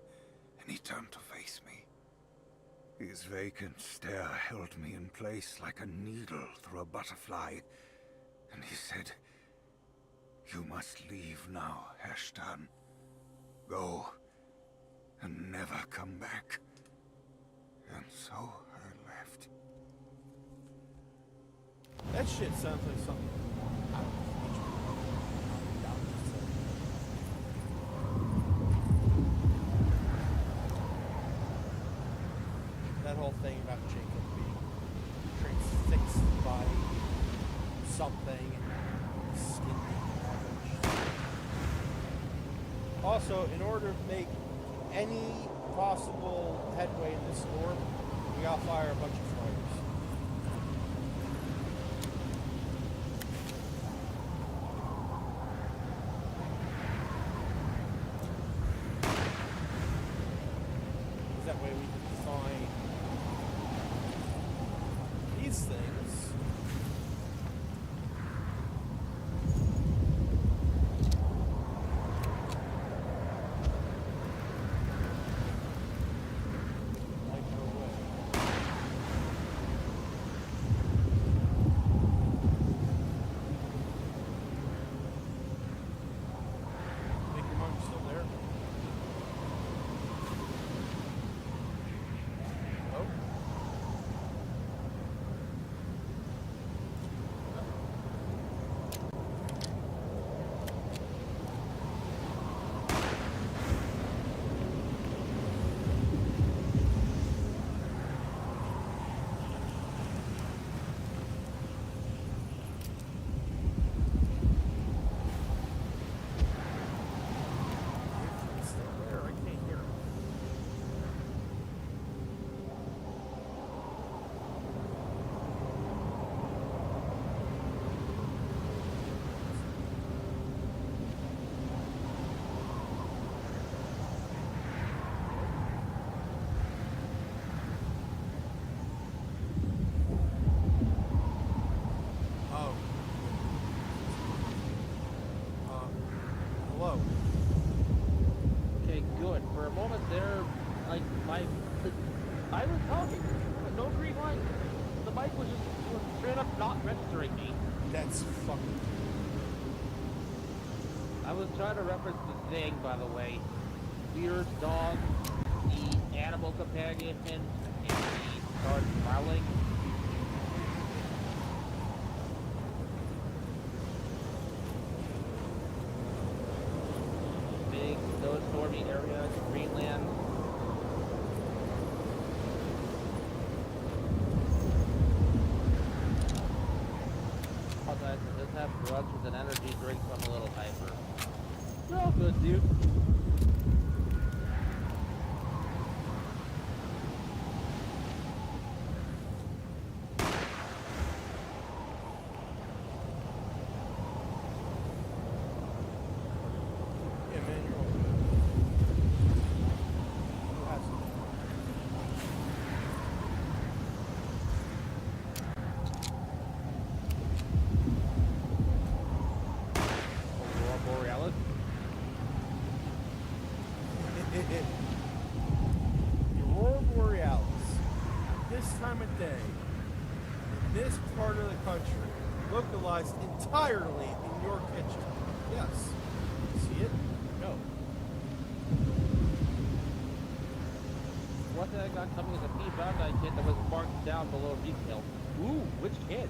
and he turned to face me. His vacant stare held me in place like a needle through a butterfly, and he said, "You must leave now, Herstan. Go, and never come back." And so I left. That shit sounds like something out of that whole thing about Jacob being transfixed by something and his skin being ravaged. Also, in order to make any possible headway in this storm, we gotta fire a bunch of flares. That way we can find these things. Like no way. but for a moment there, like, I was talking, but no green light. The mic was just straight up not registering me. That's fucking... I was trying to reference the thing, by the way. Weird dog, the animal companion, and he started growling. Big snowstormy area in Greenland. I just have drugs with an energy drink, so I'm a little hyper. You're all good, dude. Yeah, man, you're all good. Who has it? Aurora Borealis. The Aurora Borealis, this time of day, in this part of the country, localized entirely in your kitchen. Yes. See it? No. What I got coming as a feedback I kit that was marked down below detail. Ooh, which kid?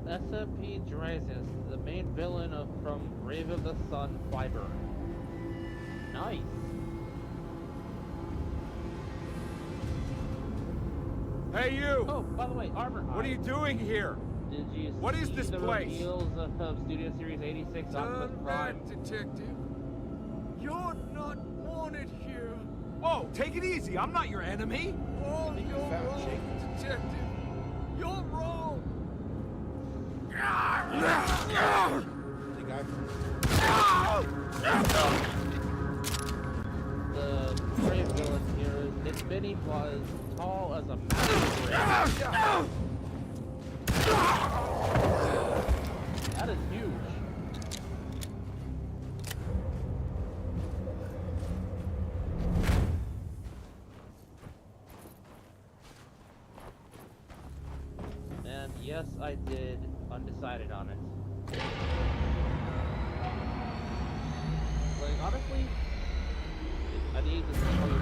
SMP Drazis, the main villain from Grave of the Sun Fiber. Nice. Hey, you! Oh, by the way, Armor Hide. What are you doing here? Did you What is see this the place? reveals of Studio Series 86 Optimus Turn Prime? back, detective. You're not wanted here. Whoa, take it easy. I'm not your enemy. Oh, Think you you're found wrong, Jake? detective. You're wrong. The guy from... The brave villain here is Nick Benny was tall as a mountain. That is huge. And yes, I did undecided on it. Like, honestly, I need to tell you,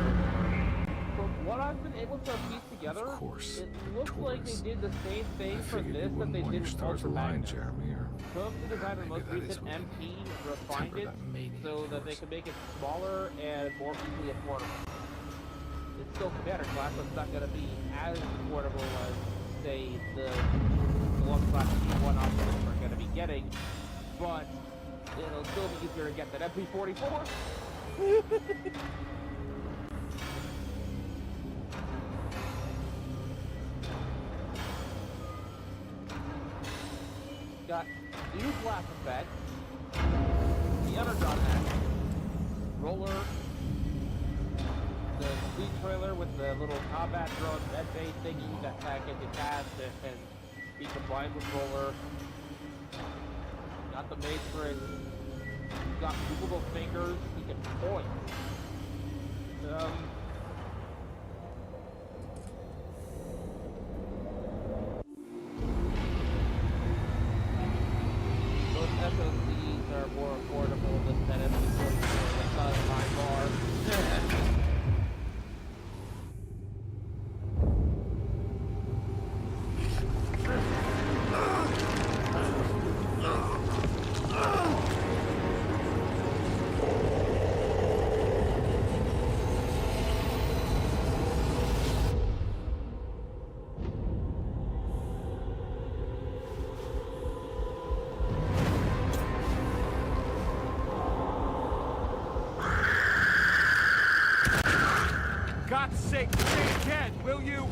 from what I've been able to piece together, Of course, it looks like they Taurus. did the same thing I for figured you this that wouldn't they want did your with stars Ultra aligned, Magnus. Jeremy, or Took the design of the most maybe that is recent what MP, temper refined it, that mania so that they could make it smaller and more easily affordable. It's still Commander class, but it's not going to be as affordable as, say, the 1/1 options are going to be getting, but it'll still be easier to get than MP44. Got new blast effect, the Energon hatch, roller, the fleet trailer with the little combat drone med bay thingy that can detach and be combined with roller. Got the matrix. Got movable fingers. He can point. Those SOCs are more affordable than MP44. That's not a high bar. again, will you?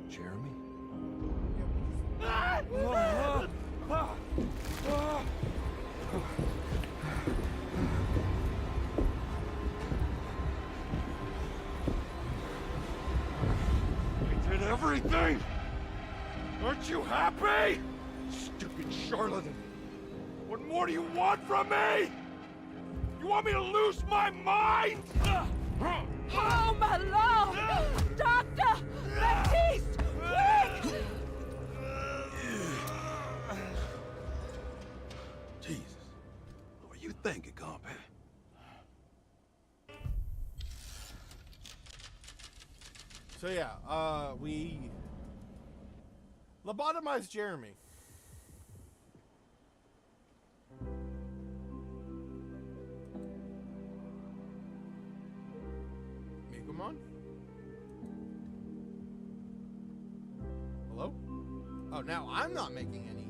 Jeremy? I did everything! Aren't you happy? Stupid charlatan! What more do you want from me? You want me to lose my mind? Oh, my lord! Doctor! Baptiste! Quick! Jesus. What are you thinking, Carnby? So yeah, we lobotomized Jeremy. Megumon? Hello? Oh, now I'm not making any.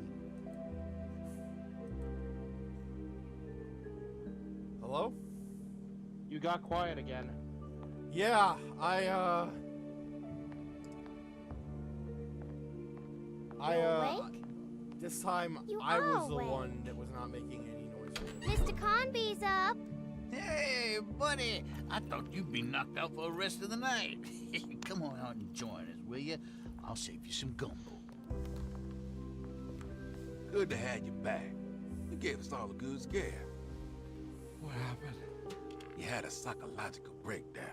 Hello? You got quiet again. Yeah, awake? This time You I are was the awake. one that was not making any noise. Mr. Carnby's up. Hey, buddy. I thought you'd be knocked out for the rest of the night. Come on out and join us, will you? I'll save you some gumbo. Good to have you back. You gave us all a good scare. What happened? You had a psychological breakdown.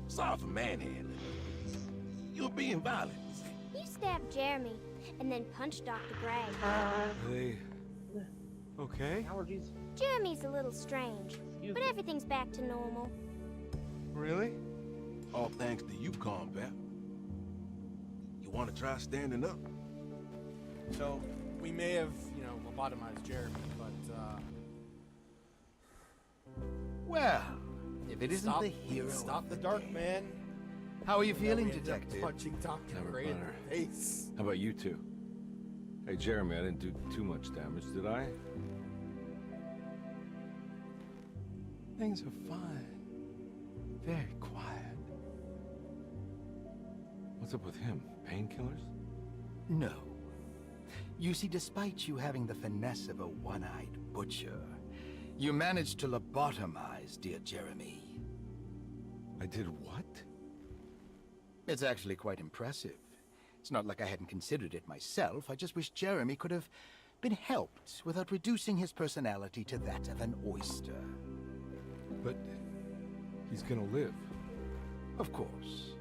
Sorry for manhandling. You were being violent. You stabbed Jeremy and then punched Dr. Gray. They... okay? Allergies. Jeremy's a little strange, but everything's back to normal. Really? All thanks to you, Carnby. You want to try standing up? So we may have, lobotomized Jeremy, but Well, if it isn't the hero. Stop of the dark, day. man. How are you Then feeling, we ended up Detective? punching Dr. Never Gray in better. the face. How about you two? Hey, Jeremy, I didn't do too much damage, did I? Things are fine. Very quiet. What's up with him? Painkillers? No. You see, despite you having the finesse of a one-eyed butcher, you managed to lobotomize dear Jeremy. I did what? It's actually quite impressive. It's not like I hadn't considered it myself. I just wish Jeremy could have been helped without reducing his personality to that of an oyster. But he's gonna live. Of course.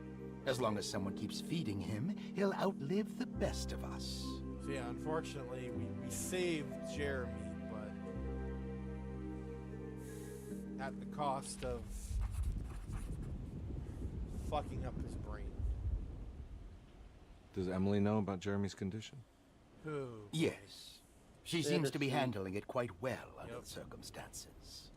As long as someone keeps feeding him, he'll outlive the best of us. So yeah, unfortunately, we saved Jeremy, but at the cost of fucking up his brain. Does Emily know about Jeremy's condition? Who? Yes. She seems to be handling it quite well under the circumstances.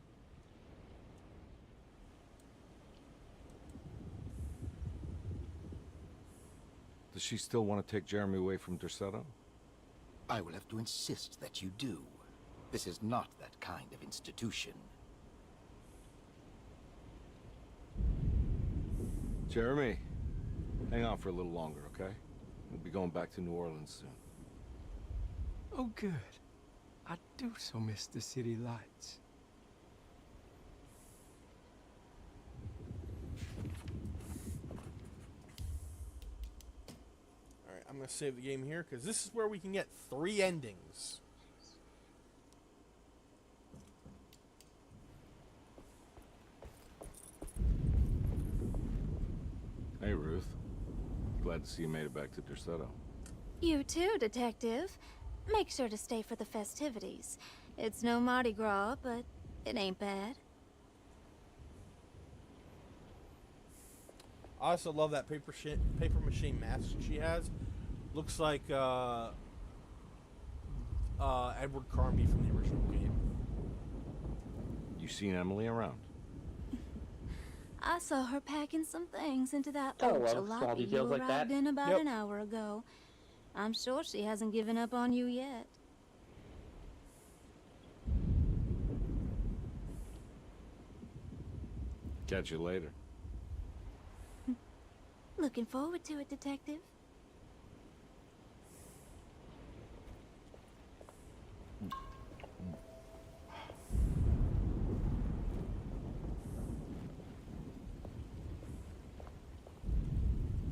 Does she still want to take Jeremy away from Derceto? I will have to insist that you do. This is not that kind of institution. Jeremy, hang on for a little longer, okay? We'll be going back to New Orleans soon. Oh, good. I do so miss the city lights. Alright, I'm going to save the game here, because this is where we can get 3 endings. Hey, Ruth. Glad to see you made it back to Derceto. You too, Detective. Make sure to stay for the festivities. It's no Mardi Gras, but it ain't bad. I also love that paper mache mask she has. Looks like Edward Carnby from the original game. You seen Emily around? I saw her packing some things into that Oh, old well, small jalopy you details like arrived that. in about Yep. an hour ago. I'm sure she hasn't given up on you yet. Catch you later. Looking forward to it, Detective.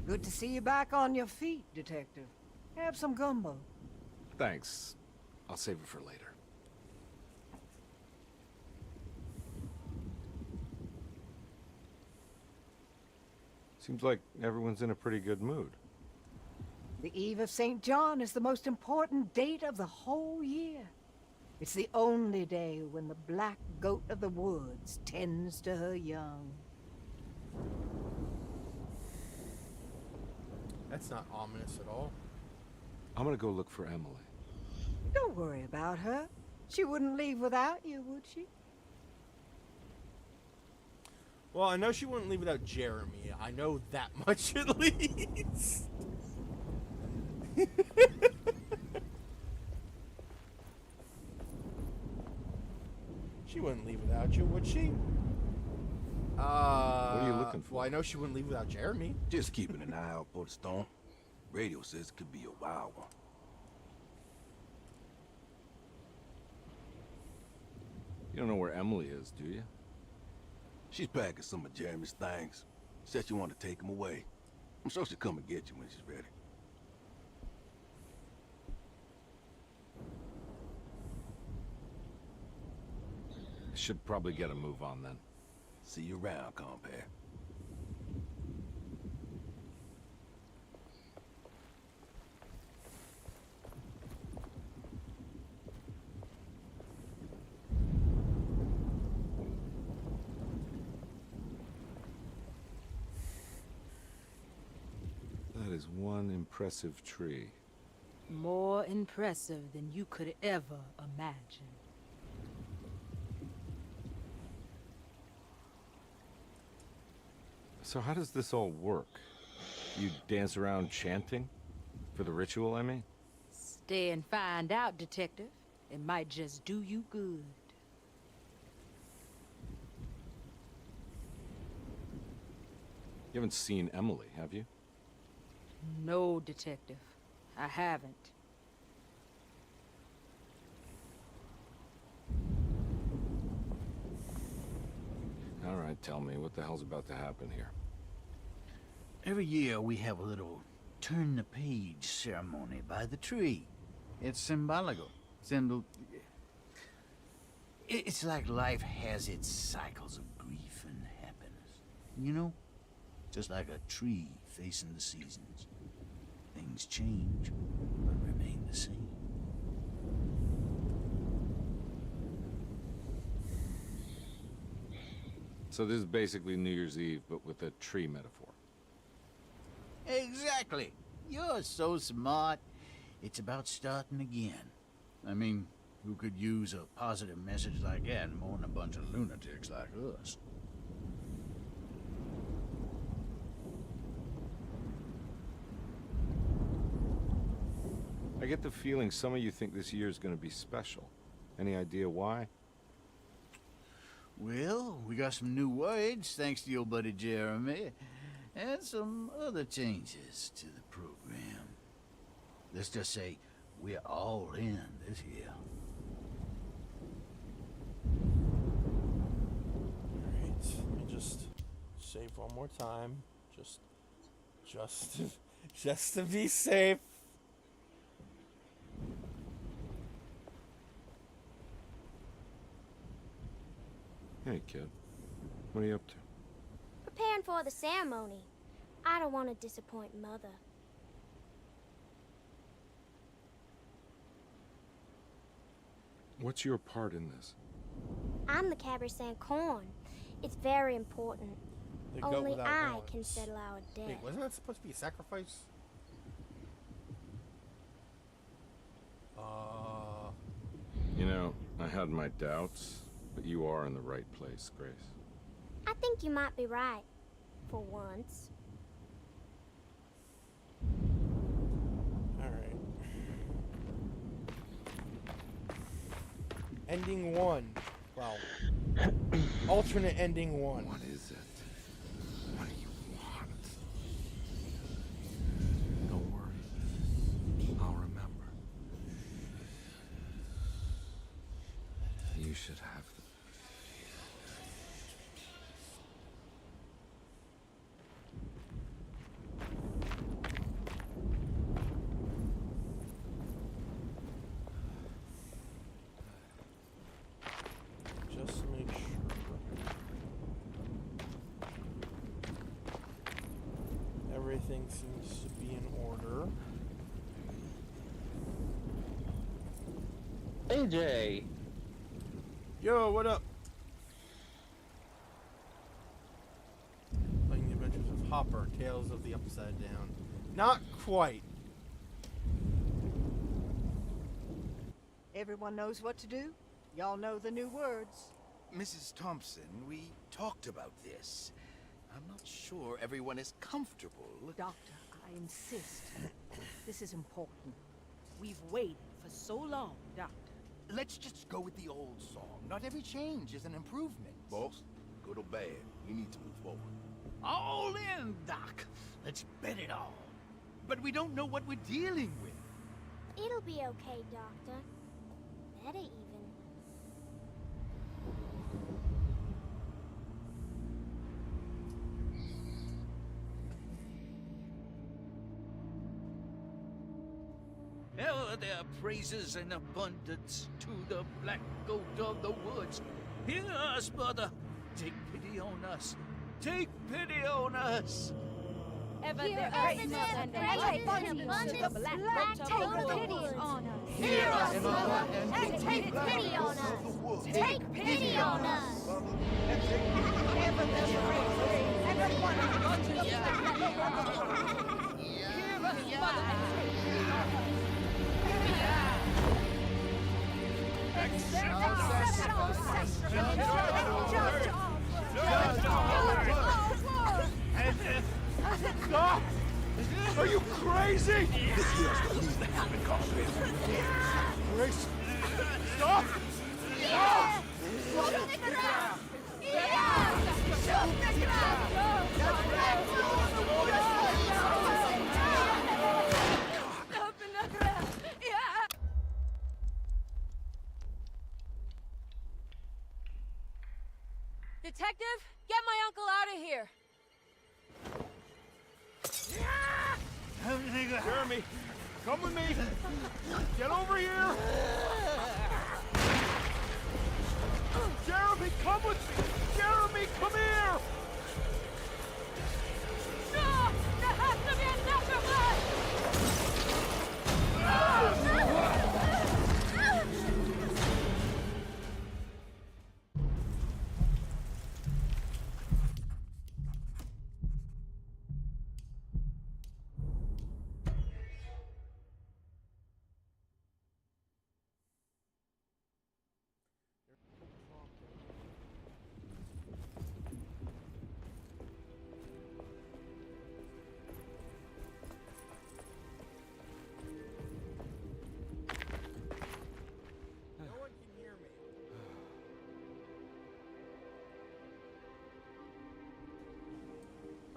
Good to see you back on your feet, Detective. Have some gumbo. Thanks. I'll save it for later. Seems like everyone's in a pretty good mood. The Eve of St. John is the most important date of the whole year. It's the only day when the black goat of the woods tends to her young. That's not ominous at all. I'm gonna go look for Emily. Don't worry about her. She wouldn't leave without you, would she? Well, I know she wouldn't leave without Jeremy. I know that much at least. She wouldn't leave without you, would she? What are you looking for? Well, I know she wouldn't leave without Jeremy. Just keeping an eye out for the storm. Radio says it could be a wild one. You don't know where Emily is, do you? She's packing some of Jeremy's things. Said she wanted to take them away. I'm sure she'll come and get you when she's ready. Should probably get a move on then. See you around, compare. That is one impressive tree. More impressive than you could ever imagine. So how does this all work? You dance around chanting? For the ritual, I mean? Stay and find out, Detective. It might just do you good. You haven't seen Emily, have you? No, Detective. I haven't. All right, tell me, what the hell's about to happen here? Every year we have a little turn-the-page ceremony by the tree. It's symbolical. It's like life has its cycles of grief and happiness. You know? Just like a tree facing the seasons. Things change, but remain the same. So this is basically New Year's Eve, but with a tree metaphor. Exactly. You're so smart. It's about starting again. I mean, who could use a positive message like that more than a bunch of lunatics like us? I get the feeling some of you think this year is going to be special. Any idea why? Well, we got some new words, thanks to your buddy Jeremy, and some other changes to the program. Let's just say we're all in this year. Alright, let me just save one more time. Just to be safe. Hey, kid. What are you up to? Preparing for the ceremony. I don't want to disappoint Mother. What's your part in this? I'm the Cabersan Corn. It's very important. The goat Only without I horns. can settle our debt. Wait, wasn't that supposed to be a sacrifice? You know, I had my doubts, but you are in the right place, Grace. I think you might be right. For once. Alright. Ending 1. Wow. Alternate ending 1. What is it? What do you want? Don't worry. I'll remember. You should have the... Just make sure everything seems to be in order. AJ! Yo, what up? Playing the Adventures of Hopper, Tales of the Upside Down. Not quite. Everyone knows what to do? Y'all know the new words. Mrs. Thompson, we talked about this. I'm not sure everyone is comfortable. Doctor, I insist. This is important. We've waited for so long, Doctor. Let's just go with the old song. Not every change is an improvement. Boss, good or bad, we need to move forward. All in, Doc. Let's bet it all. But we don't know what we're dealing with. It'll be okay, Doctor. Better even. Hell, there are praises in abundance to the black goat of the woods. Hear us, mother. Take pity on us. Take pity on us. Ever Hear there us, praises there and praises abundance in to the black black goat goat of the of the woods. woods. On us. Hear us, Mother, and take pity on us. Take pity on us. Ever there's praises, and abundance to the black goat of the woods. Hear us, mother. Stop! Are you crazy? This here's what needs to happen, Carnby. Grace! Stop! Detective, get my uncle out of here. Jeremy, come with me! Get over here! Jeremy, come with me! Jeremy, come here! No! There has to be another one!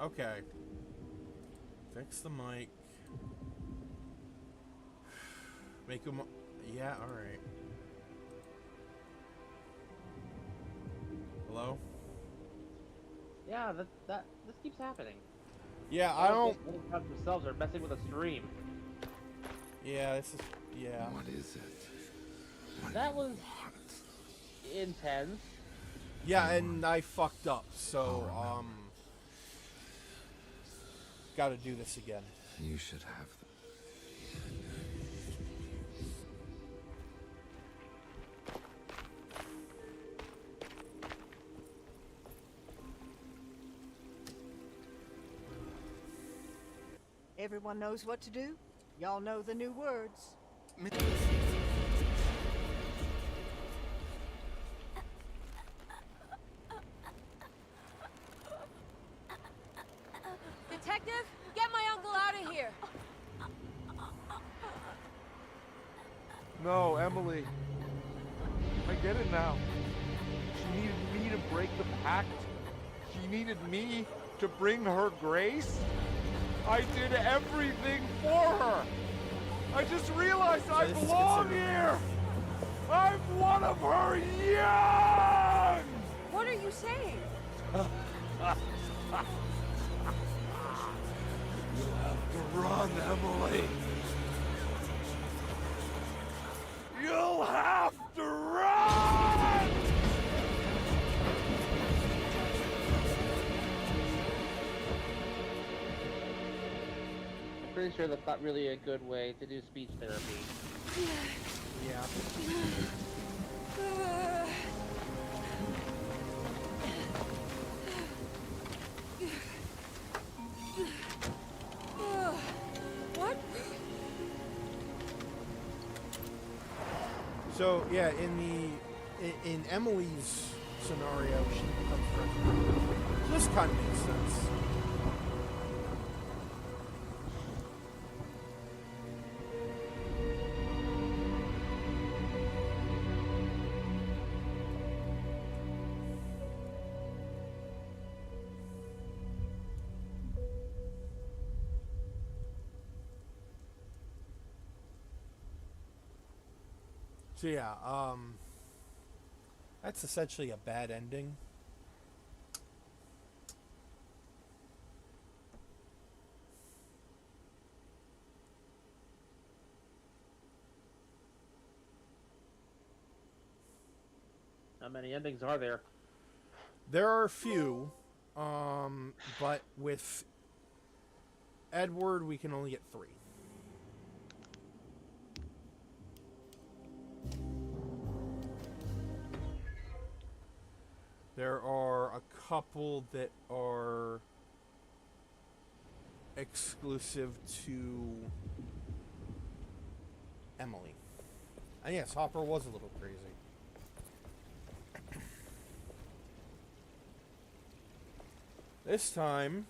Okay. Fix the mic. Make him... Yeah, alright. Hello? Yeah, this keeps happening. Yeah, I don't... Themselves are messing with a stream. Yeah, this is... Yeah. What is it? That was intense. Yeah, and I fucked up, so, gotta do this again. You should have them. Everyone knows what to do? Y'all know the new words. Detective, get my uncle out of here. No, Emily. I get it now. She needed me to break the pact. She needed me to bring her grace. I did everything for her. I just realized I belong here. I'm one of her young. What are you saying? You'll have to run, Emily. You'll have to run! I'm pretty sure that's not really a good way to do speech therapy. Yeah. What? So, yeah, in Emily's scenario, she becomes pregnant. So this kind of makes sense. So yeah, that's essentially a bad ending. How many endings are there? There are a few, but with Edward, we can only get 3. There are a couple that are exclusive to Emily. And yes, Hopper was a little crazy. This time,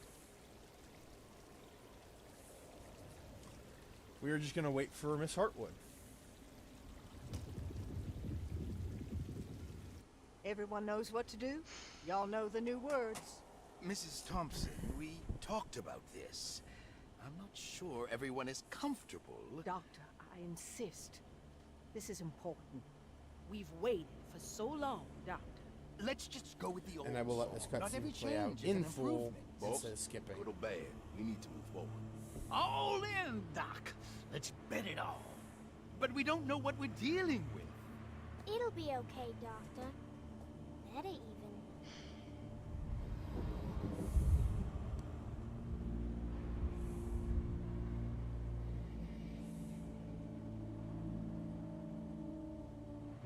we are just going to wait for Miss Hartwood. Everyone knows what to do? Y'all know the new words. Mrs. Thompson, we talked about this. I'm not sure everyone is comfortable. Doctor, I insist. This is important. We've waited for so long, Doctor. Let's just go with the old And I will let this song. Not every cutscene play out change is in an full improvement. instead of skipping. Good or bad, we need to move forward. All in, Doc. Let's bet it all. But we don't know what we're dealing with. It'll be okay, Doctor. Better even.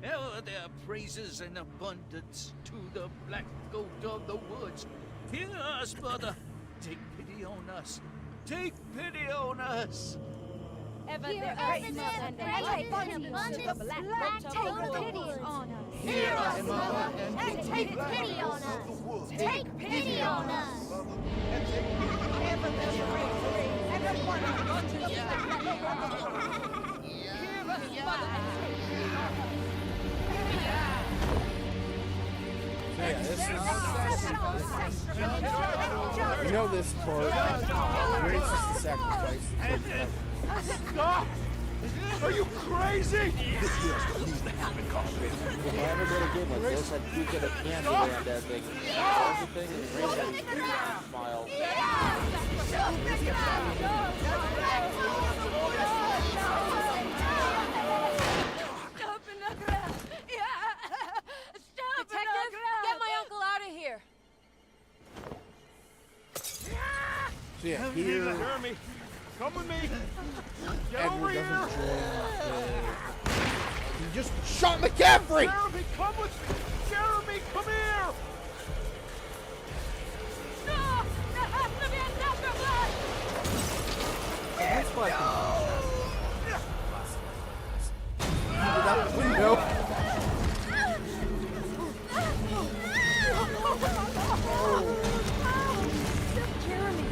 Ever there praises and abundance to the black goat of the woods. Hear us, brother. Take pity on us. Take pity on us. Ever Hear there us, praises Mother, and praises abundance and to the black goat of the pity woods. on us. Hear us, Mother, and take pity on us. Take pity on us. Ever there's victory and abundance to the black goat of the woods. Hear us, Mother, and take pity on us. So Yeah, this is... You know this part. Raises the sacrifice. Stop! Are you crazy? If I ever go to game like this, I'd do get a Candyland ending. Everything is rainbow smiles. Detective, get my uncle out of here. So yeah, here... Jeremy, come with me. Get Edward over doesn't here. join He just shot McCaffrey! Jeremy, come with me. Jeremy, come here. That's fucking... Get out the window! Jeremy.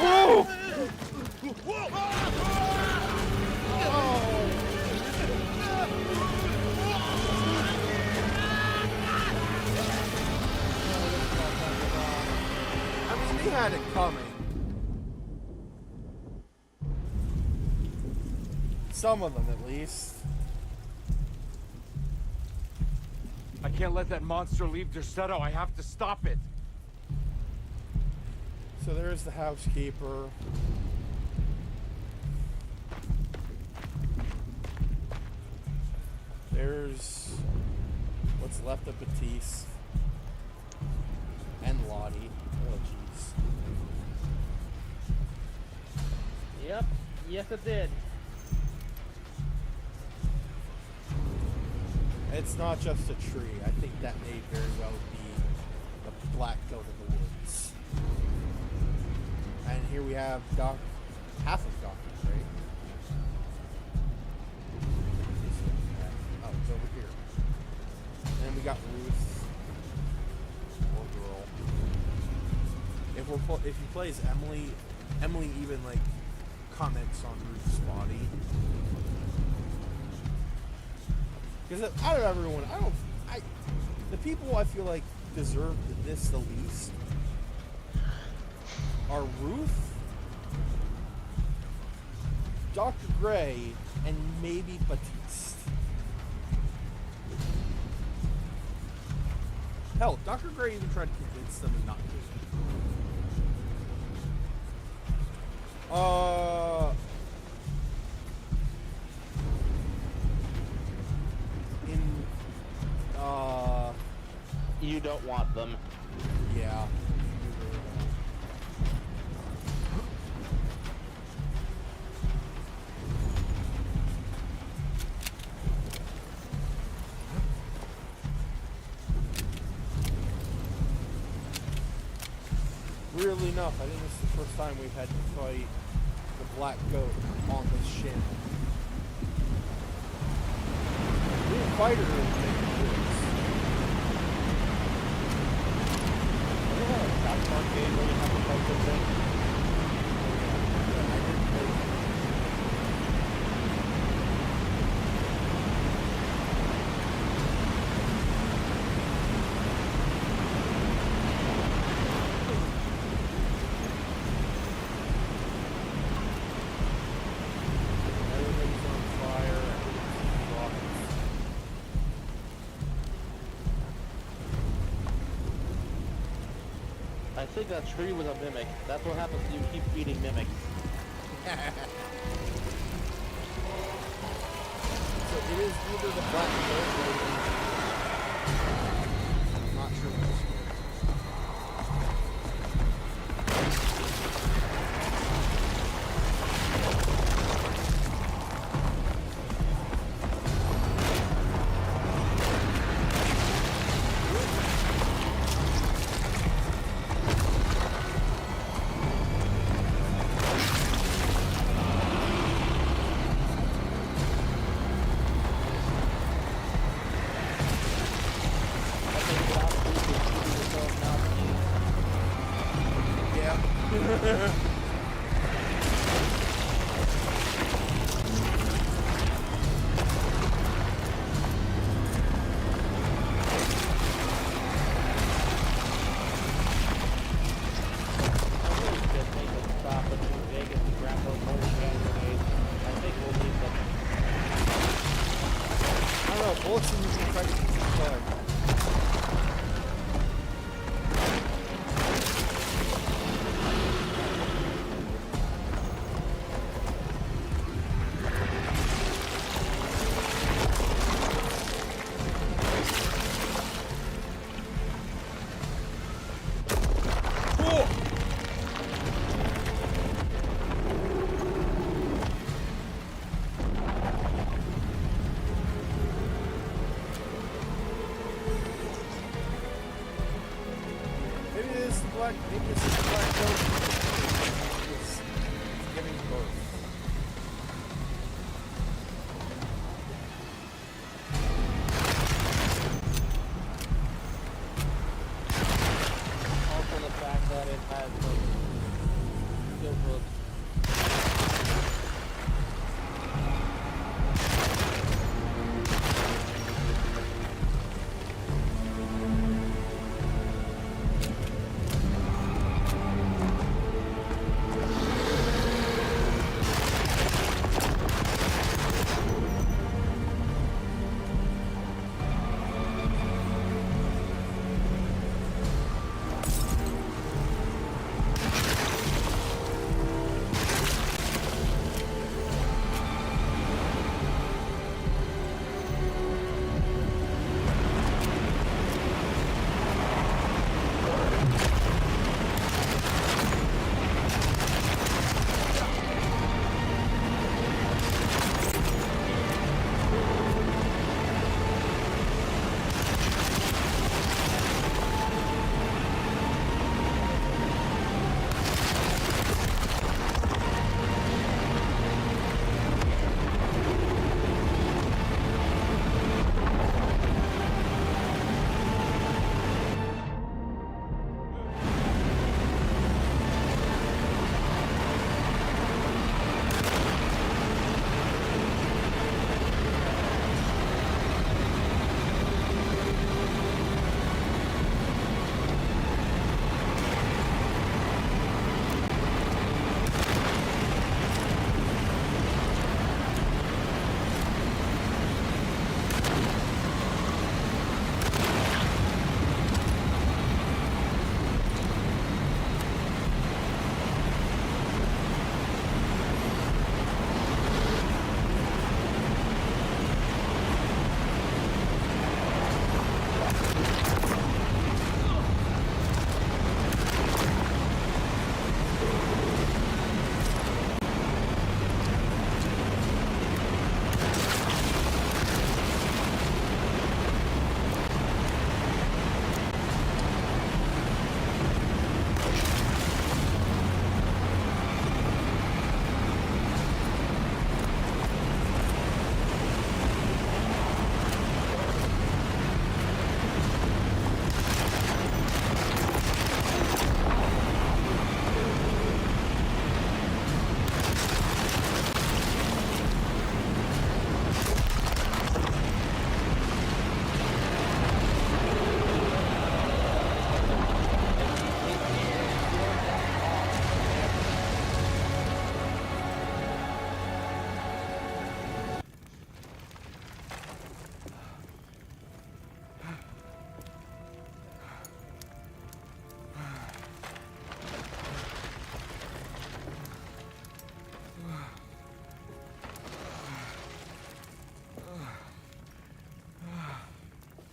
Oh! I mean, he had it coming. Some of them, at least. I can't let that monster leave Derceto. I have to stop it. So there's the housekeeper. There's what's left of Batiste and Lottie. Oh, jeez. Yep. Yes, it did. It's not just a tree. I think that may very well be the black goat of the woods. And here we have half of Dr. Gray. Oh, it's over here. And then we got Ruth, or girl. If he plays Emily, Emily even like comments on Ruth's body. Because out of everyone, the people I feel like deserve this the least are Ruth, Dr. Gray, and maybe Batiste. Hell, Dr. Gray even tried to convince them to not do it. You don't want them. Yeah. Weirdly enough, I think this is the first time we've had to fight the black goat on this channel. We didn't fight her in the game where you have to fight the thing. I didn't play that. Everybody's on fire. Everybody's rockets. I think that tree was a mimic. That's what happens when you keep feeding mimics. So it is either the black goat or the... I'm not sure which is here. Bullets in these infections is fun. Maybe this is the black goat. It's giving birth. Also the fact that it has some silver.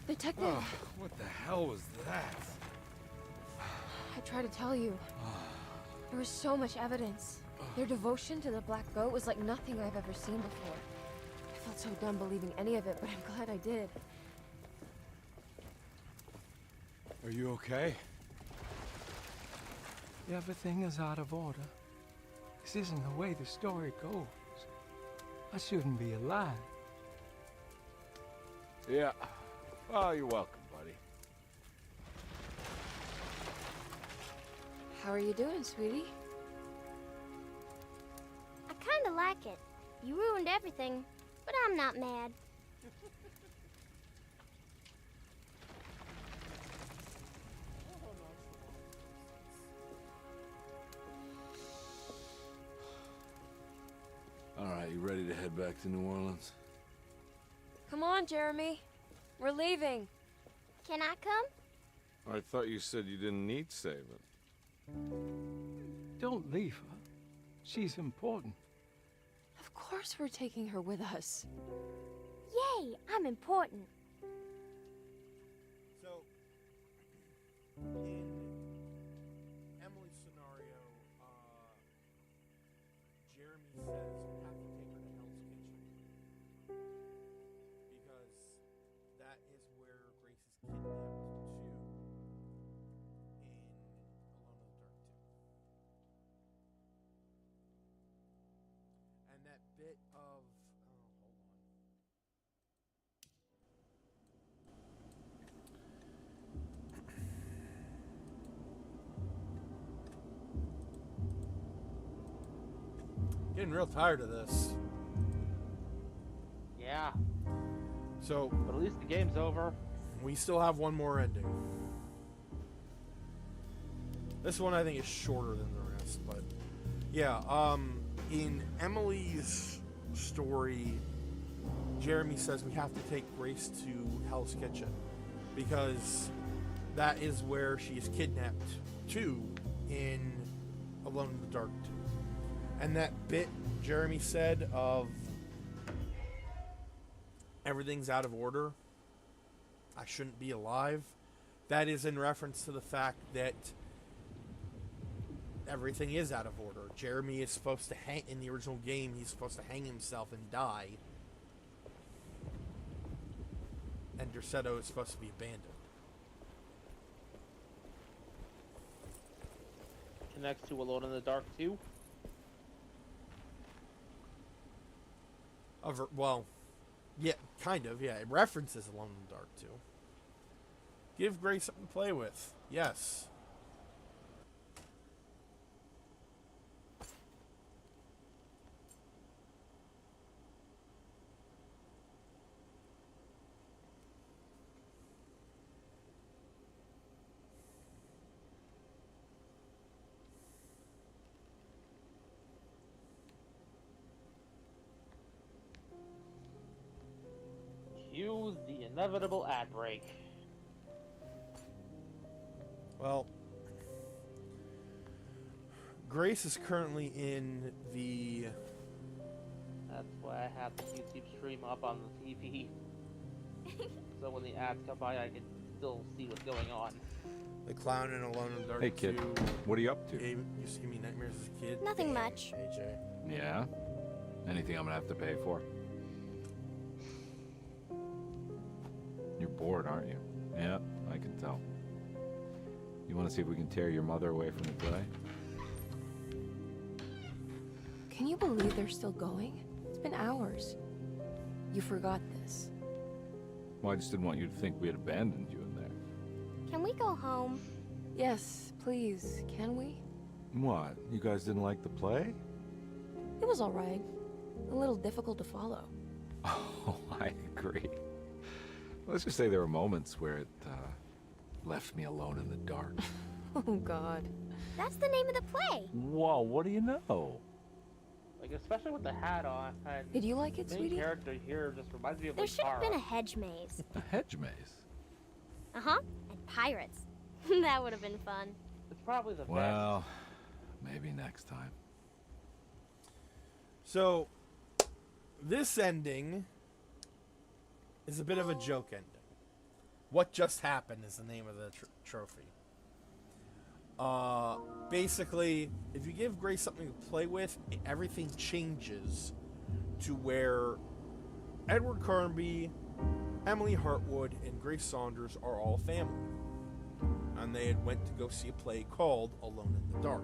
Detective! Oh, what the hell was that? I tried to tell you. There was so much evidence. Their devotion to the Black Goat was like nothing I've ever seen before. I felt so dumb believing any of it, but I'm glad I did. Are you okay? Everything is out of order. This isn't the way the story goes. I shouldn't be alive. Yeah. Well, you're welcome, buddy. How are you doing, sweetie? I kinda like it. You ruined everything, but I'm not mad. All right, you ready to head back to New Orleans? Come on, Jeremy. We're leaving. Can I come? I thought you said you didn't need saving. Don't leave her. She's important. Of course we're taking her with us. Yay, I'm important. So, in Emily's scenario, Jeremy says we have to take her to Hell's Kitchen because that is where Grace is kidnapped to in Alone in the Dark 2. And that bit of getting real tired of this. Yeah. So, but at least the game's over. We still have one more ending. This one I think is shorter than the rest, but yeah, in Emily's story, Jeremy says we have to take Grace to Hell's Kitchen because that is where she is kidnapped to in Alone in the Dark 2. And that bit Jeremy said of everything's out of order, I shouldn't be alive, that is in reference to the fact that everything is out of order. Jeremy is supposed to hang, in the original game, he's supposed to hang himself and die. And Derceto is supposed to be abandoned. Connects to Alone in the Dark 2. Well, yeah, kind of, yeah. It references Alone in the Dark 2. Give Grace something to play with. Yes. Cue the inevitable ad break. Well, Grace is currently in the... That's why I have the YouTube stream up on the TV. So when the ads come by, I can still see what's going on. The clown in Alone in the Dark 2. Hey kid, what are you up to? Used to give me nightmares as a kid. Nothing much. AJ. Yeah? Anything I'm gonna have to pay for? You're bored, aren't you? Yeah, I can tell. You want to see if we can tear your mother away from the play? Can you believe they're still going? It's been hours. You forgot this. Well, I just didn't want you to think we had abandoned you in there. Can we go home? Yes, please. Can we? What? You guys didn't like the play? It was all right. A little difficult to follow. Oh, I agree. Let's just say there were moments where it left me alone in the dark. Oh, God. That's the name of the play. Whoa, what do you know? Like, especially with the hat on. Did you like it, the main sweetie? character here just reminds me of There like should have Tara. been a hedge maze. A hedge maze? Uh-huh. And pirates. That would have been fun. It's probably the Well, maybe next time. So, this ending is a bit of a joke ending. What Just Happened is the name of the trophy. Basically, if you give Grace something to play with, everything changes to where Edward Carnby, Emily Hartwood, and Grace Saunders are all family. And they had went to go see a play called Alone in the Dark.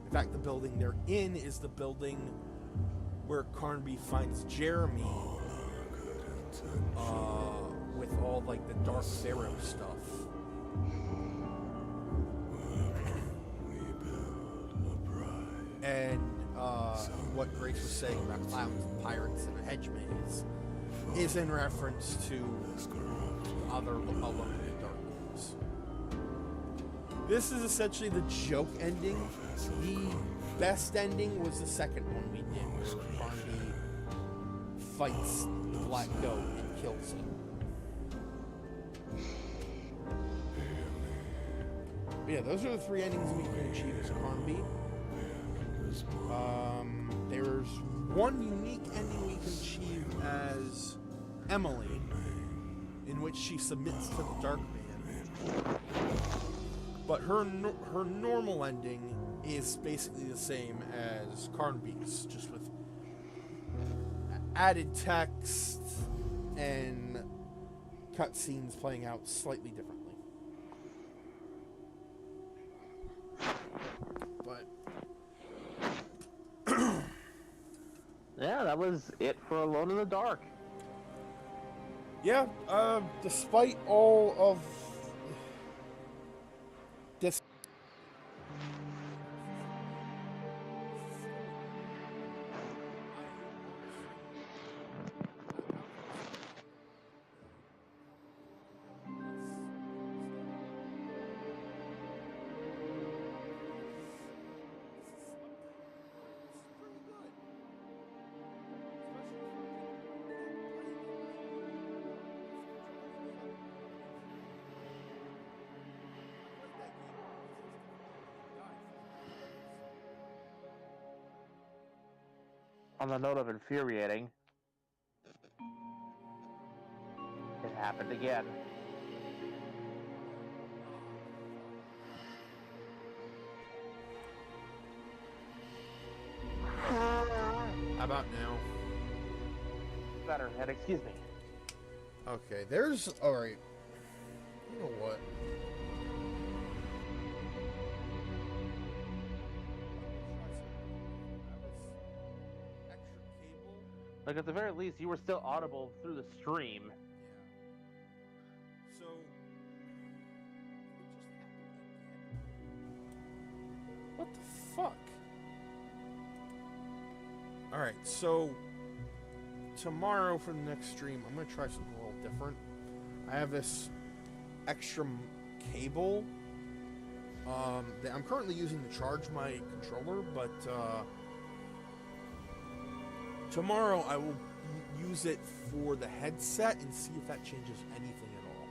In fact, the building they're in is the building where Carnby finds Jeremy with all like the Dark Pharaoh stuff. And what Grace was saying about clowns and pirates and a hedge maze is in reference to other Alone in the Dark games. This is essentially the joke ending. The best ending was the second one we did, where Carnby fights the Black Goat and kills it. But yeah, those are the 3 endings we can achieve as Carnby. There's one unique ending we can achieve as Emily, in which she submits to the Dark Man. But her normal ending is basically the same as Carnby's, just with added text and cutscenes playing out slightly differently. But yeah, that was it for Alone in the Dark. Yeah, despite all of this. On the note of infuriating, it happened again. How about now? Better, and excuse me. Okay, there's... Alright. You know what? Like, at the very least, you were still audible through the stream. Yeah. So... What the fuck? Alright, so... Tomorrow for the next stream, I'm going to try something a little different. I have this extra cable that I'm currently using to charge my controller, but tomorrow I will use it for the headset and see if that changes anything at all.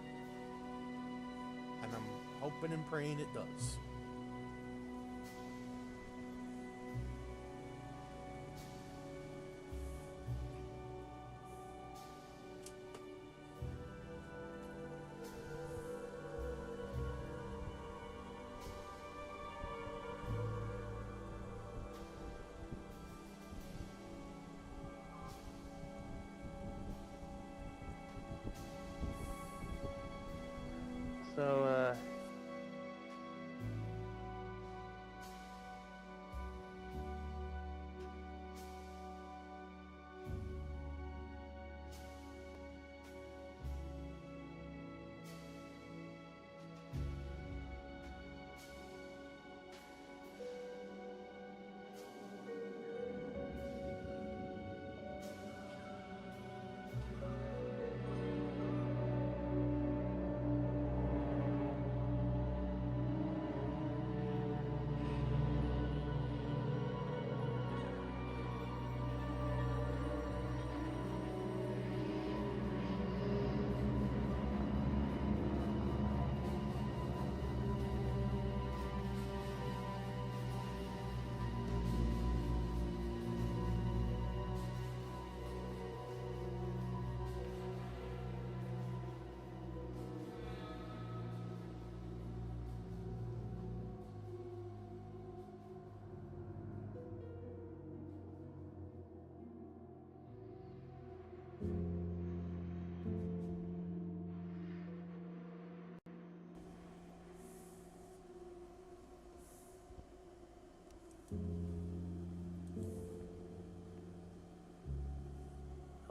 And I'm hoping and praying it does. So,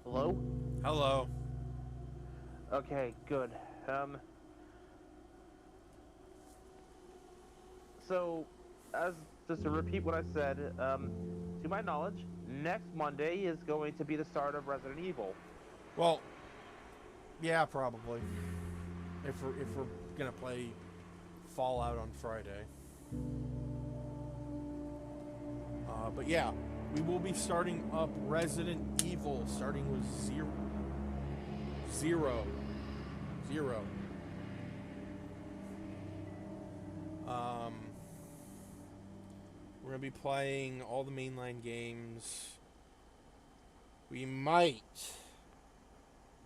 hello? Hello. Okay, good. So, as just to repeat what I said, to my knowledge, next Monday is going to be the start of Resident Evil. Well, yeah, probably. If we're gonna play Fallout on Friday. But yeah, we will be starting up Resident Evil, starting with zero. We're gonna be playing all the mainline games. We might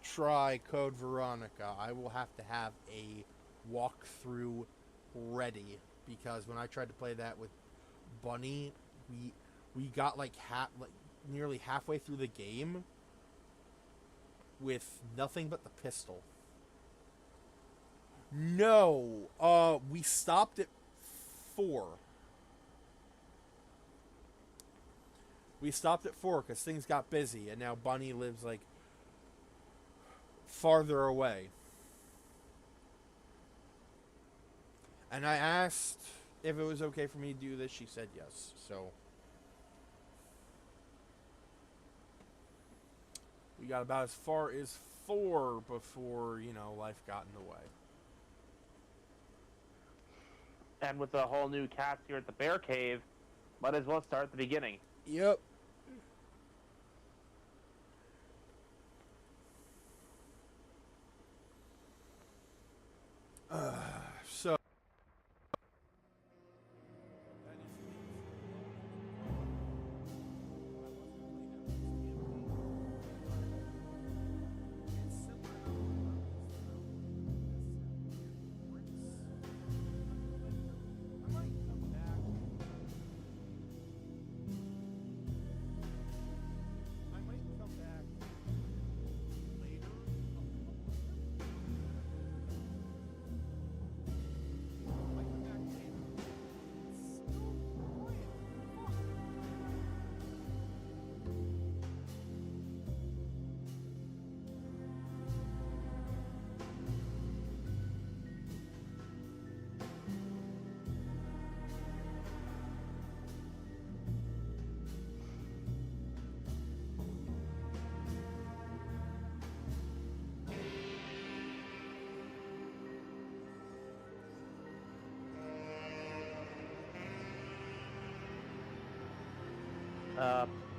try Code Veronica. I will have to have a walkthrough ready, because when I tried to play that with Bunny, we got like nearly halfway through the game with nothing but the pistol. No, we stopped at 4. We stopped at 4 because things got busy, and now Bunny lives like farther away. And I asked if it was okay for me to do this. She said yes. So we got about as far as 4 before, life got in the way. And with the whole new cast here at the Bear Cave, might as well start at the beginning. Yep. So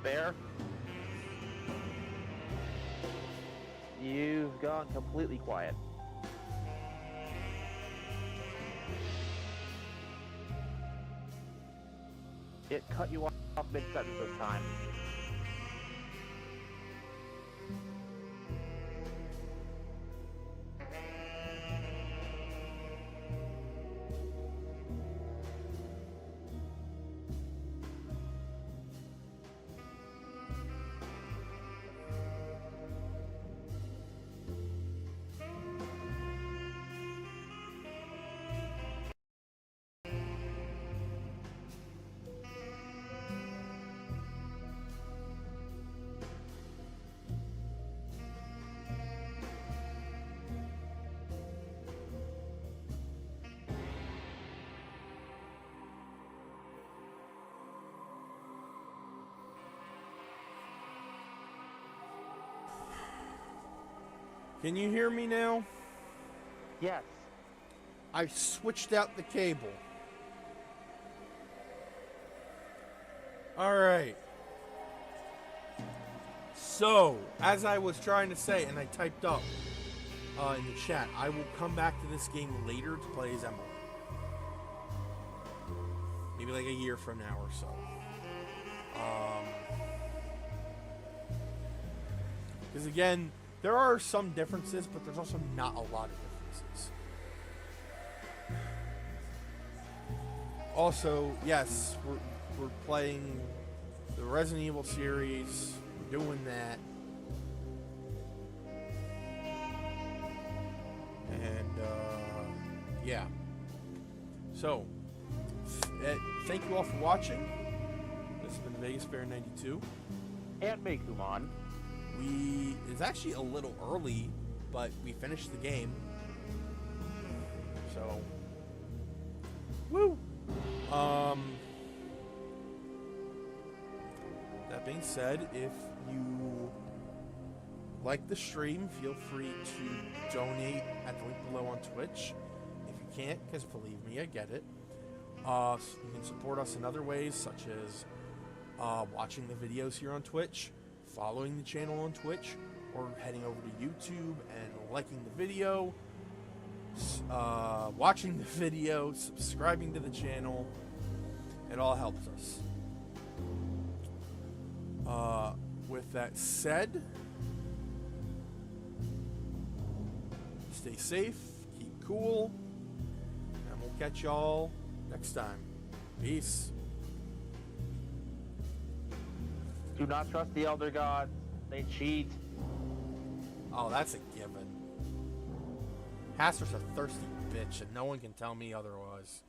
Bear? You've gone completely quiet. It cut you off mid-sentence this time. can you hear me now? Yes. I switched out the cable. Alright. So, as I was trying to say, and I typed up in the chat, I will come back to this game later to play as Emily. Maybe like a year from now or so. Because again, there are some differences, but there's also not a lot of differences. Also, yes, we're playing the Resident Evil series. We're doing that. And, yeah. So, thank you all for watching. This has been Vegas Bear 92. And Meikumon. It's actually a little early, but we finished the game. So, woo! that being said, if you like the stream, feel free to donate at the link below on Twitch. If you can't, because believe me, I get it. You can support us in other ways, such as watching the videos here on Twitch, following the channel on Twitch, or heading over to YouTube and liking the video, watching the video, subscribing to the channel. It all helps us. With that said, stay safe, keep cool, and we'll catch y'all next time. Peace. Do not trust the Elder Gods. They cheat. Oh, that's a given. Haster's a thirsty bitch, and no one can tell me otherwise.